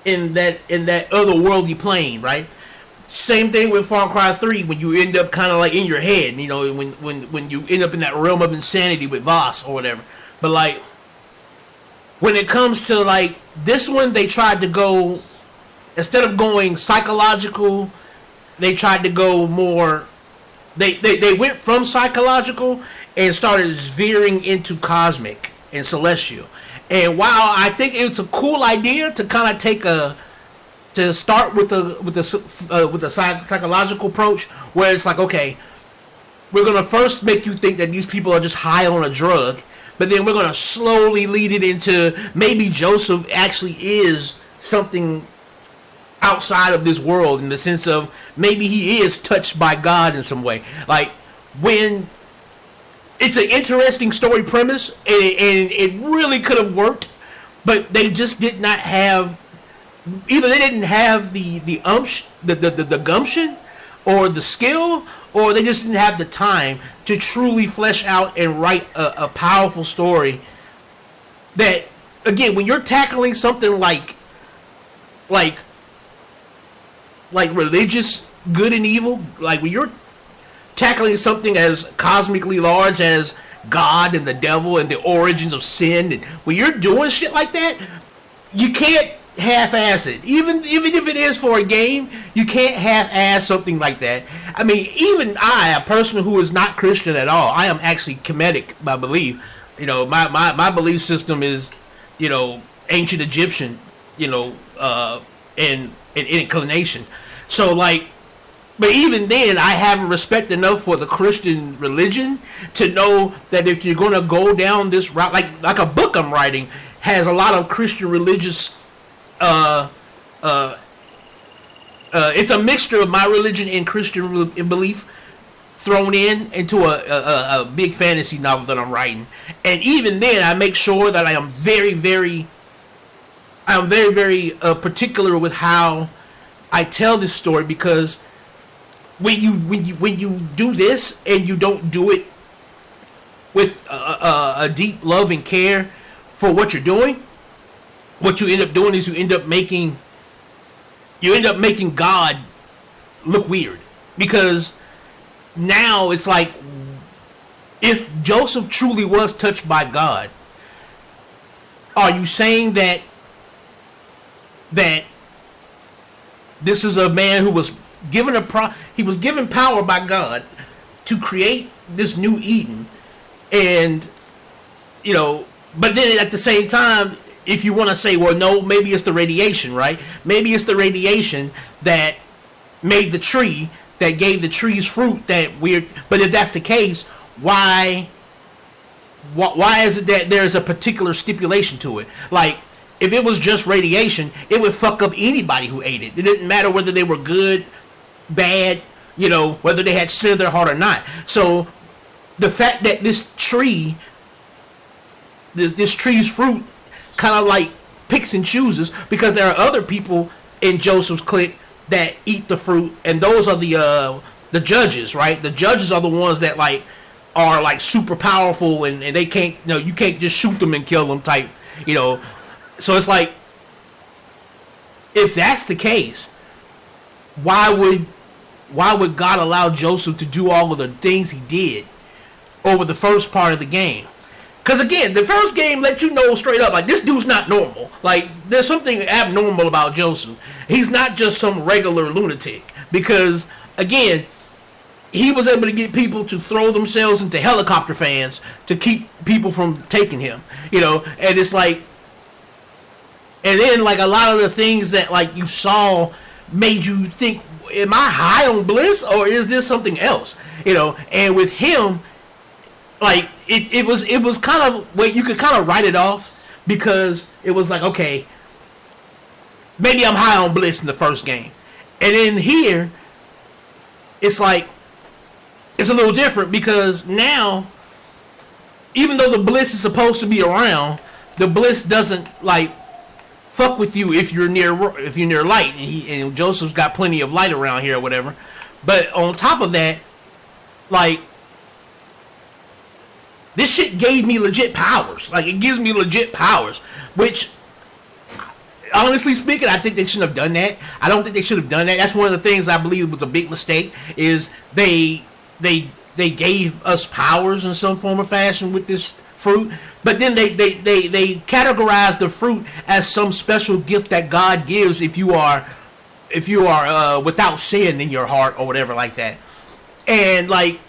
otherworldly plane, right? Same thing with Far Cry 3 when you end up kind of like in your head, you know, when you end up in that realm of insanity with Voss or whatever. But like when it comes to like this one, they tried to go, instead of going psychological, they tried to go more. They went from psychological and started veering into cosmic and celestial. And while I think it's a cool idea to kind of to start with the psychological approach, where it's like, okay, we're gonna first make you think that these people are just high on a drug, but then we're gonna slowly lead it into maybe Joseph actually is something outside of this world, in the sense of maybe he is touched by God in some way. Like when it's an interesting story premise, and it really could have worked, but they just did not have. Either they didn't have the gumption, or the skill, or they just didn't have the time to truly flesh out and write a powerful story. That, again, when you're tackling something like religious good and evil, like when you're tackling something as cosmically large as God and the devil and the origins of sin, and when you're doing shit like that, you can't half-ass it. Even if it is for a game, you can't half-ass something like that. I mean, even I, a person who is not Christian at all, I am actually Kemetic by belief. You know, my belief system is, you know, ancient Egyptian, you know, and inclination. So, like, but even then, I have respect enough for the Christian religion to know that if you're going to go down this route, like a book I'm writing has a lot of Christian religious. It's a mixture of my religion and Christian belief thrown into a big fantasy novel that I'm writing, and even then, I make sure that I am very particular with how I tell this story, because when you do this and you don't do it with a deep love and care for what you're doing, what you end up doing is you end up making God look weird, because now it's like, if Joseph truly was touched by God, are you saying that this is a man who was given he was given power by God to create this new Eden, and you know, but then at the same time, if you want to say, well, no, maybe it's the radiation, right? Maybe it's the radiation that made the tree, that gave the tree's fruit that weird. But if that's the case, why is it that there's a particular stipulation to it? Like, if it was just radiation, it would fuck up anybody who ate it. It didn't matter whether they were good, bad, you know, whether they had sin in their heart or not. So the fact that this tree's fruit kind of like picks and chooses, because there are other people in Joseph's clique that eat the fruit, and those are the judges, right? The judges are the ones that are like super powerful, and they can't, you know, you can't just shoot them and kill them type, you know. So it's like, if that's the case, why would God allow Joseph to do all of the things he did over the first part of the game? Because again, the first game let you know straight up, like, this dude's not normal. Like, there's something abnormal about Joseph. He's not just some regular lunatic. Because, again, he was able to get people to throw themselves into helicopter fans to keep people from taking him. You know, and it's like, and then, like, a lot of the things that, like, you saw made you think, am I high on bliss, or is this something else? You know, and with him, like, it was kind of, well, you could kind of write it off, because it was like, okay, maybe I'm high on bliss in the first game. And then here, it's like, it's a little different, because now, even though the bliss is supposed to be around, the bliss doesn't, like, fuck with you if you're near light, and Joseph's got plenty of light around here or whatever. But on top of that, like, this shit gave me legit powers. Like, it gives me legit powers, which, honestly speaking, I think they shouldn't have done that. I don't think they should have done that. That's one of the things I believe was a big mistake, is they gave us powers in some form or fashion with this fruit, but then they categorize the fruit as some special gift that God gives if you are without sin in your heart or whatever like that. And like,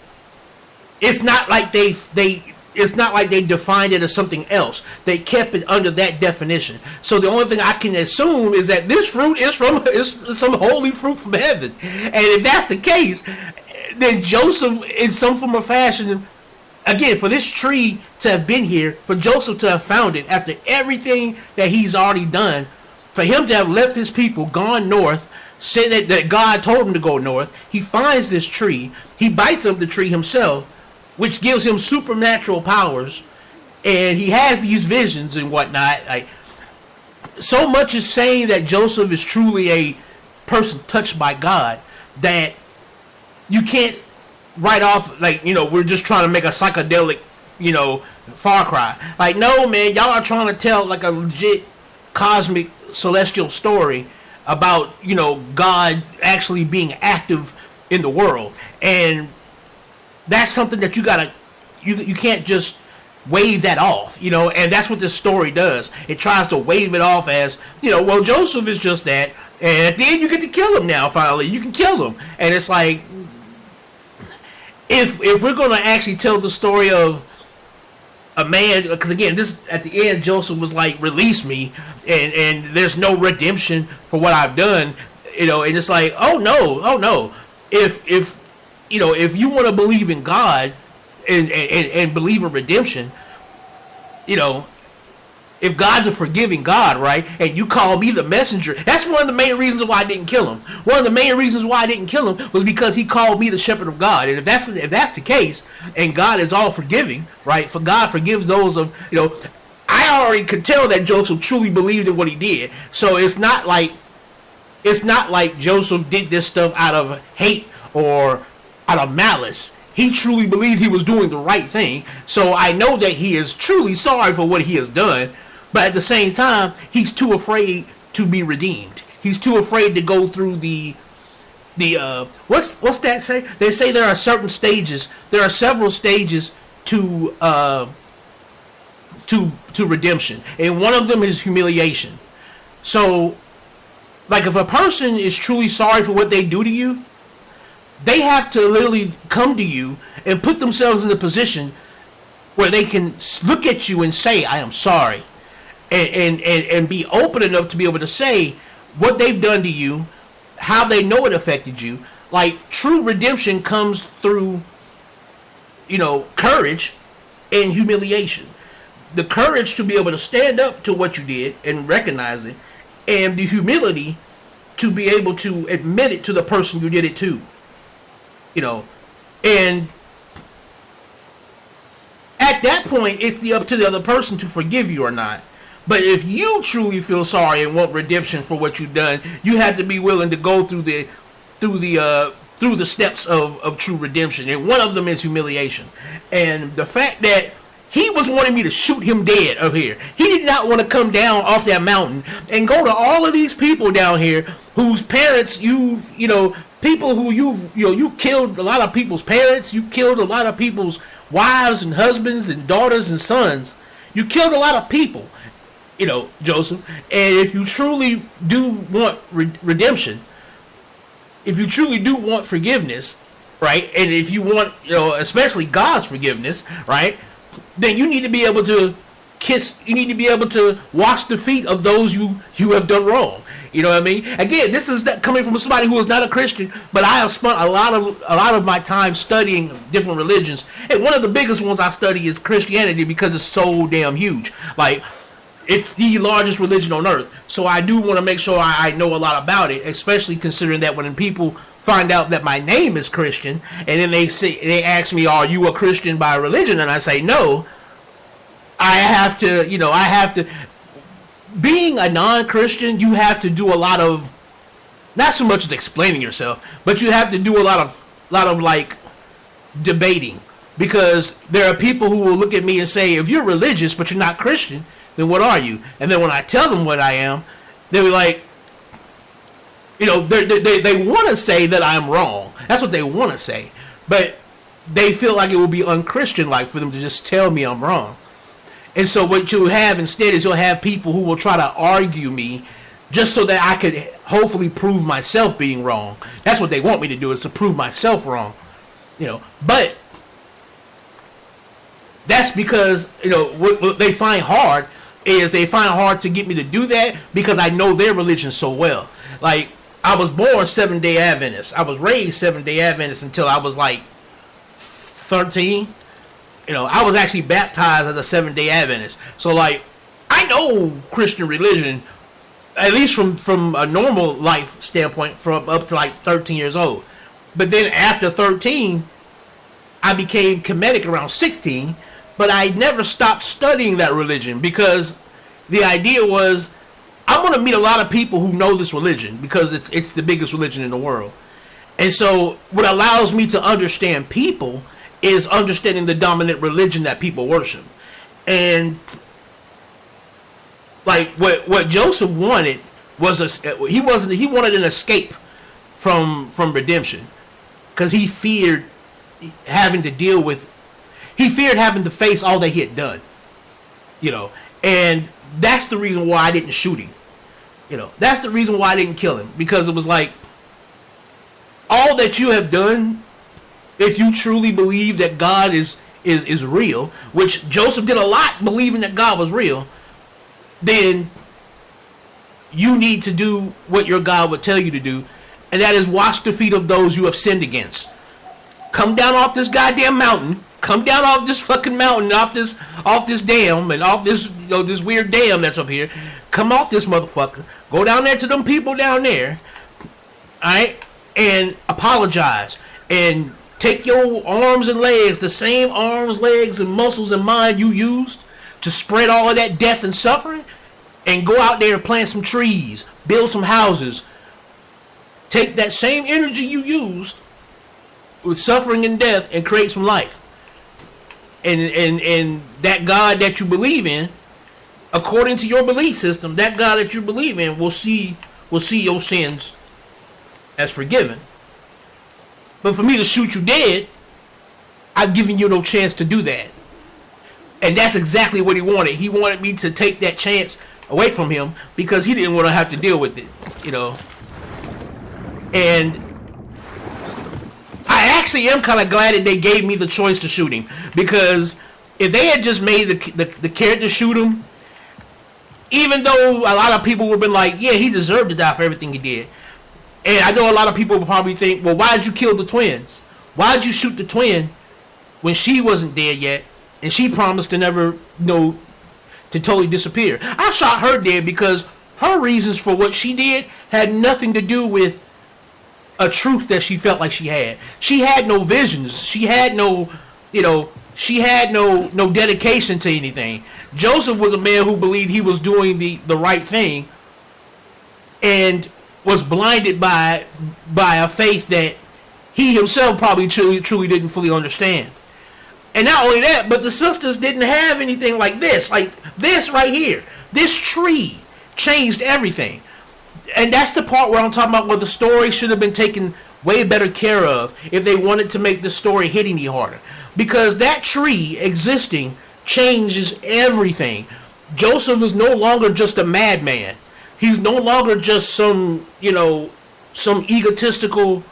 it's not like they defined it as something else. They kept it under that definition. So the only thing I can assume is that this fruit is some holy fruit from heaven. And if that's the case, then Joseph, in some form or fashion, again, for this tree to have been here, for Joseph to have found it after everything that he's already done, for him to have left his people, gone north, said that God told him to go north, he finds this tree, he bites up the tree himself, which gives him supernatural powers, and he has these visions and whatnot. Like, so much is saying that Joseph is truly a person touched by God that you can't write off, like, we're just trying to make a psychedelic, Far Cry. Like, no, man, y'all are trying to tell like a legit cosmic celestial story about, God actually being active in the world. And that's something that you can't just wave that off, and that's what this story does. It tries to wave it off as, well, Joseph is just that, and at the end you get to kill him now, finally. You can kill him. And it's like, if we're going to actually tell the story of a man, because again, this at the end, Joseph was like, release me, and there's no redemption for what I've done, and it's like, oh no. If you want to believe in God and believe in redemption, if God's a forgiving God, right, and you call me the messenger, that's one of the main reasons why I didn't kill him. One of the main reasons why I didn't kill him was because he called me the shepherd of God. And if that's the case, and God is all forgiving, right, for God forgives those of, I already could tell that Joseph truly believed in what he did. So it's not like Joseph did this stuff out of hate or out of malice. He truly believed he was doing the right thing. So I know that he is truly sorry for what he has done. But at the same time, he's too afraid to be redeemed. He's too afraid to go through the what's that say? They say there are certain stages. There are several stages to redemption, and one of them is humiliation. So, like, if a person is truly sorry for what they do to you, they have to literally come to you and put themselves in the position where they can look at you and say, I am sorry. And be open enough to be able to say what they've done to you, how they know it affected you. Like, true redemption comes through, courage and humiliation. The courage to be able to stand up to what you did and recognize it, and the humility to be able to admit it to the person you did it to. And at that point, it's up to the other person to forgive you or not. But if you truly feel sorry and want redemption for what you've done, you have to be willing to go through the steps of true redemption, and one of them is humiliation. And the fact that he was wanting me to shoot him dead up here, he did not want to come down off that mountain and go to all of these people down here whose parents people who you killed a lot of people's parents, you killed a lot of people's wives and husbands and daughters and sons, you killed a lot of people. Joseph, and if you truly do want redemption, if you truly do want forgiveness, right, and if you want, especially God's forgiveness, right, then you need to be able to you need to be able to wash the feet of those you have done wrong. You know what I mean? Again, this is coming from somebody who is not a Christian, but I have spent a lot of my time studying different religions, and one of the biggest ones I study is Christianity because it's so damn huge. Like, it's the largest religion on earth. So I do want to make sure I know a lot about it, especially considering that when people find out that my name is Christian, and then they ask me, are you a Christian by religion? And I say, no. I have to, being a non-Christian, you have to do a lot of, not so much as explaining yourself, but you have to do a lot of like debating, because there are people who will look at me and say, if you're religious but you're not Christian, then what are you? And then when I tell them what I am, they'll be like, they want to say that I'm wrong. That's what they want to say. But they feel like it would be unchristian-like for them to just tell me I'm wrong. And so what you'll have instead is you'll have people who will try to argue me just so that I could hopefully prove myself being wrong. That's what they want me to do, is to prove myself wrong. But that's because, what they find hard is they find hard to get me to do that because I know their religion so well. Like, I was born Seventh-day Adventist. I was raised Seventh-day Adventist until I was like 13. I was actually baptized as a Seventh-day Adventist. So, like, I know Christian religion, at least from a normal life standpoint, from up to like 13 years old. But then after 13, I became Kemetic around 16, but I never stopped studying that religion because the idea was I'm going to meet a lot of people who know this religion because it's the biggest religion in the world. And so what allows me to understand people is understanding the dominant religion that people worship. And like what Joseph wanted was he wanted an escape from redemption because he feared having to face all that he had done, and that's the reason why I didn't shoot him. That's the reason why I didn't kill him, because it was like, all that you have done, if you truly believe that God is real, which Joseph did a lot believing that God was real, then you need to do what your God would tell you to do, and that is wash the feet of those you have sinned against. Come down off this goddamn mountain. Come down off this fucking mountain, off this dam, and off this this weird dam that's up here. Come off this motherfucker. Go down there to them people down there, alright, and apologize. And take your arms and legs, the same arms, legs, and muscles and mind you used to spread all of that death and suffering, and go out there and plant some trees, build some houses. Take that same energy you used with suffering and death and create some life. And that God that you believe in, according to your belief system, that God that you believe in will see your sins as forgiven. But for me to shoot you dead, I've given you no chance to do that. And that's exactly what he wanted. He wanted me to take that chance away from him because he didn't want to have to deal with it, And I actually am kind of glad that they gave me the choice to shoot him, because if they had just made the character shoot him, even though a lot of people would have been like, yeah, he deserved to die for everything he did. And I know a lot of people would probably think, well, why did you kill the twins? Why did you shoot the twin when she wasn't dead yet and she promised to never, to totally disappear? I shot her dead because her reasons for what she did had nothing to do with a truth that she felt like she had. She had no visions. She had no, she had no dedication to anything. Joseph was a man who believed he was doing the right thing and was blinded by a faith that he himself probably truly didn't fully understand. And not only that, but the sisters didn't have anything like this. Like this right here. This tree changed everything. And that's the part where I'm talking about where the story should have been taken way better care of if they wanted to make the story hit any harder. Because that tree existing changes everything. Joseph is no longer just a madman. He's no longer just some egotistical,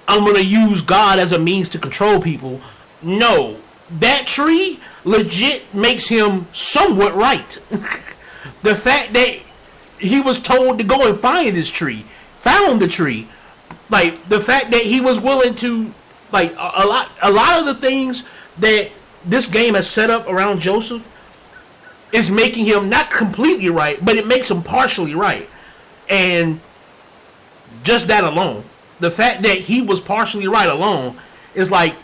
I'm going to use God as a means to control people. No, that tree legit makes him somewhat right. The fact that he was told to go and find this tree, found the tree, like the fact that he was willing to, like a lot of the things that this game has set up around Joseph is making him not completely right, but it makes him partially right. And just that alone, the fact that he was partially right alone is like,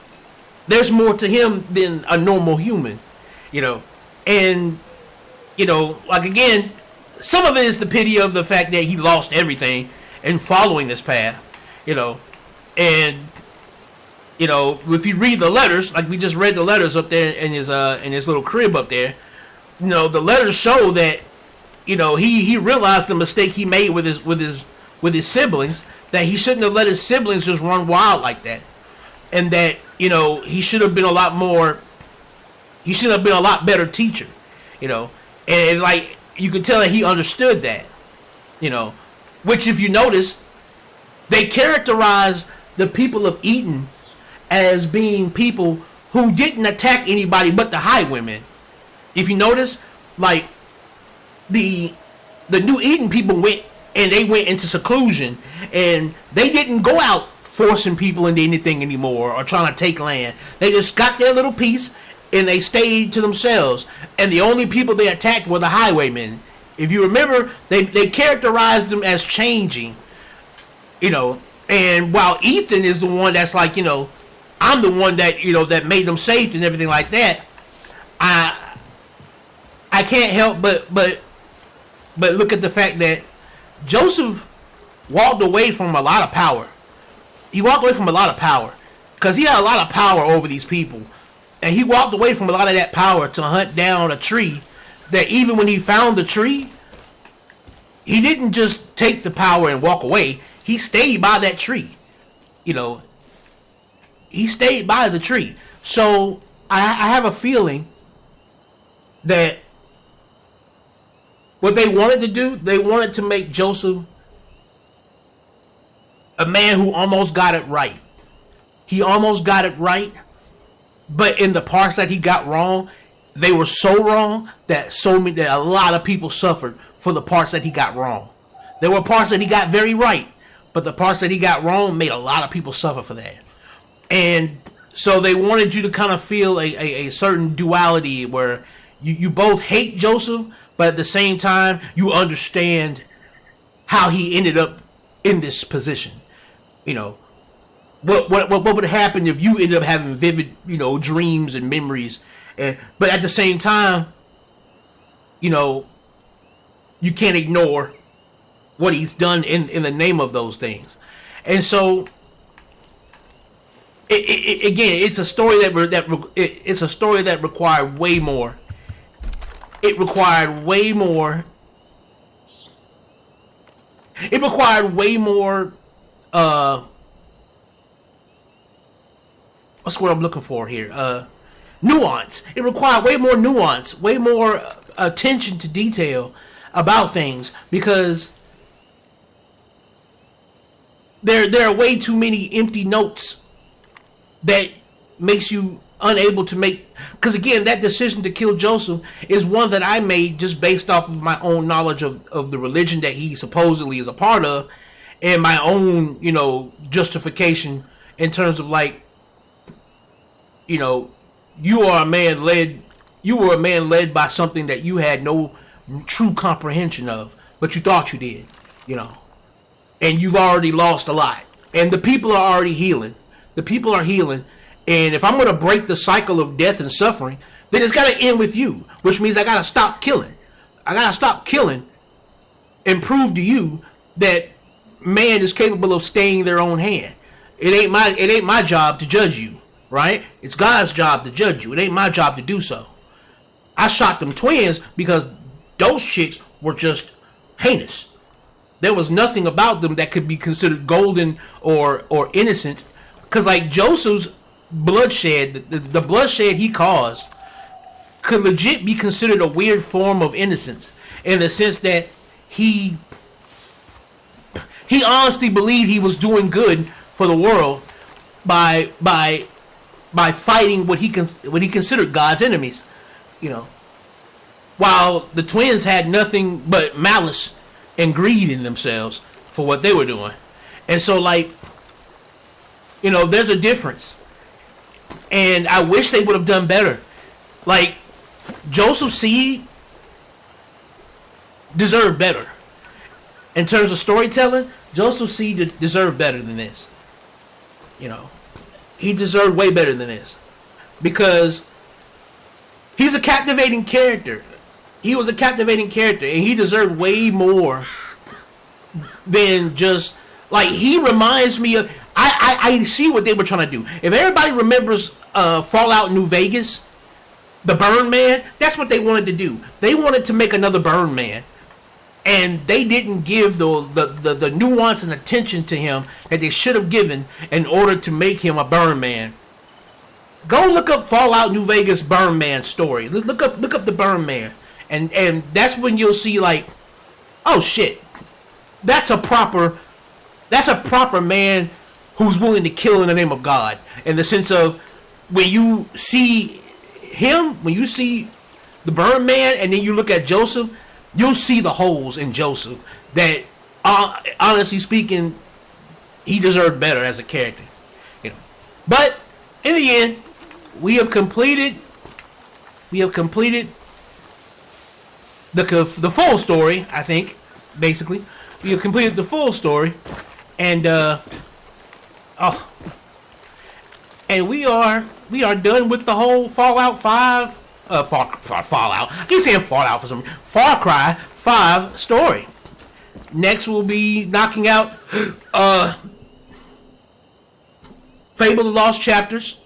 there's more to him than a normal human, and like again, some of it is the pity of the fact that he lost everything in following this path, and if you read the letters, like we just read the letters up there in his little crib up there, the letters show that he realized the mistake he made with his siblings, that he shouldn't have let his siblings just run wild like that, and that he should have been a lot better teacher, and like you could tell that he understood that, which if you notice, they characterize the people of Eden as being people who didn't attack anybody but the highwaymen. If you notice, like the New Eden people went into seclusion, and they didn't go out forcing people into anything anymore or trying to take land. They just got their little piece and they stayed to themselves. And the only people they attacked were the highwaymen. If you remember, they characterized them as changing, and while Ethan is the one that's like, I'm I'm the one that that made them safe and everything like that. I can't help but look at the fact that Joseph walked away from a lot of power. He walked away from a lot of power because he had a lot of power over these people, and he walked away from a lot of that power to hunt down a tree. That even when he found the tree, he didn't just take the power and walk away. He stayed by that tree. He stayed by the tree. So I have a feeling that what they wanted to do, they wanted to make Joseph a man who almost got it right. He almost got it right, but in the parts that he got wrong, they were so wrong that a lot of people suffered for the parts that he got wrong. There were parts that he got very right, but the parts that he got wrong made a lot of people suffer for that. And so they wanted you to kind of feel a certain duality where you both hate Joseph, but at the same time you understand how he ended up in this position. What would happen if you ended up having vivid dreams and memories, but at the same time you can't ignore what he's done in the name of those things. And so again, it's a story it's a story that required way more. It required way more. It required way more. What's what I'm looking for here? Nuance. It required way more nuance, way more attention to detail about things, because there are way too many empty notes that makes you unable to make. Because again, that decision to kill Joseph is one that I made just based off of my own knowledge of the religion that he supposedly is a part of, and my own justification in terms of you were a man led by something that you had no true comprehension of, but you thought you did, and you've already lost a lot, and the people are already healing. The people are healing, and if I'm going to break the cycle of death and suffering, then it's got to end with you, which means I got to stop killing. I got to stop killing and prove to you that man is capable of staying their own hand. It ain't my job to judge you, right? It's God's job to judge you. It ain't my job to do so. I shot them twins because those chicks were just heinous. There was nothing about them that could be considered golden or innocent. Because Joseph's bloodshed, the bloodshed he caused, could legit be considered a weird form of innocence, in the sense that he honestly believed he was doing good for the world by fighting what he considered God's enemies, while the twins had nothing but malice and greed in themselves for what they were doing. And so there's a difference, and I wish they would have done better. Joseph Seed deserved better in terms of storytelling. Joseph Seed deserved better than this. He deserved way better than this, because he's a captivating character. He was a captivating character, and he deserved way more than just he reminds me of. I see what they were trying to do. If everybody remembers Fallout New Vegas, the Burn Man, that's what they wanted to do. They wanted to make another Burn Man, and they didn't give the nuance and attention to him that they should have given in order to make him a Burn Man. Go look up Fallout New Vegas Burn Man story. Look up the Burn Man, and that's when you'll see oh shit, that's a proper man who's willing to kill in the name of God. In the sense of, when you see him, when you see the Burn Man, and then you look at Joseph, you'll see the holes in Joseph that, honestly speaking, he deserved better as a character. But in the end, we have completed the full story. I think basically we have completed the full story, and and we are done with the whole Fallout 5 Fallout. I keep saying Fallout for some Far Cry 5 story. Next we'll be knocking out Fable: The Lost Chapters.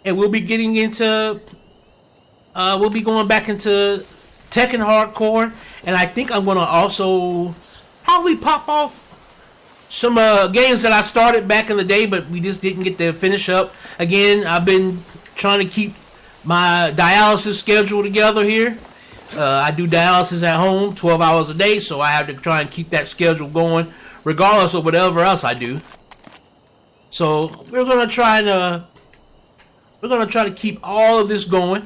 And we'll be getting into we'll be going back into Tekken Hardcore, and I think I'm gonna also probably pop off some games that I started back in the day, but we just didn't get to finish up. Again, I've been trying to keep my dialysis schedule together here. I do dialysis at home 12 hours a day, so I have to try and keep that schedule going regardless of whatever else I do. So we're gonna try to keep all of this going.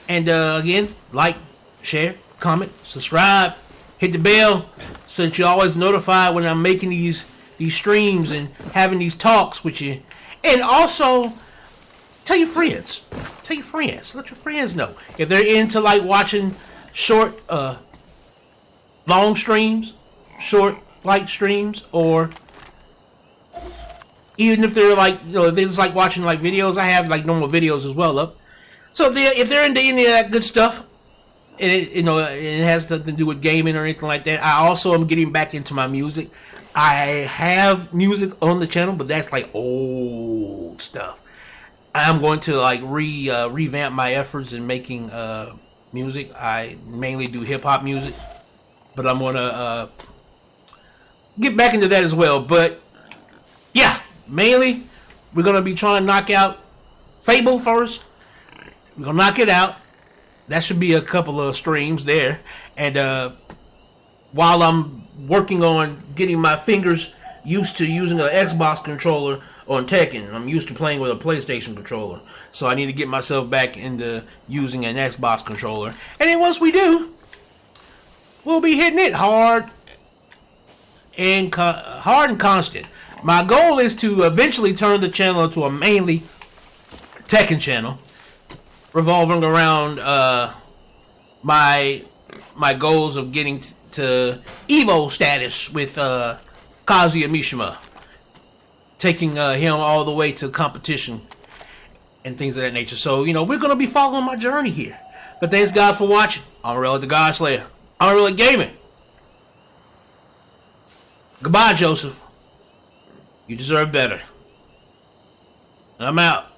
And again, like, share, comment, subscribe, hit the bell so that you're always notified when I'm making these streams and having these talks with you. And also, tell your friends. Tell your friends. Let your friends know. If they're into like watching short, long streams, short light streams, or even if they're like, if they just like watching like videos, I have like normal videos as well up. So if they're into any of that good stuff, and it has nothing to do with gaming or anything like that, I also am getting back into my music. I have music on the channel, but that's like old stuff. I'm going to like revamp my efforts in making music. I mainly do hip hop music, but I'm gonna get back into that as well. But yeah, mainly we're gonna be trying to knock out Fable first. We're gonna knock it out. That should be a couple of streams there, and while I'm working on getting my fingers used to using an Xbox controller on Tekken, I'm used to playing with a PlayStation controller, so I need to get myself back into using an Xbox controller. And then once we do, we'll be hitting it hard and constant. My goal is to eventually turn the channel into a mainly Tekken channel, revolving around my goals of getting to Evo status with Kazuya Mishima, taking him all the way to competition and things of that nature. So, we're going to be following my journey here. But thanks, guys, for watching. Amon-Rellik the God Slayer. Amon-Rellik Gaming. Goodbye, Joseph. You deserve better. I'm out.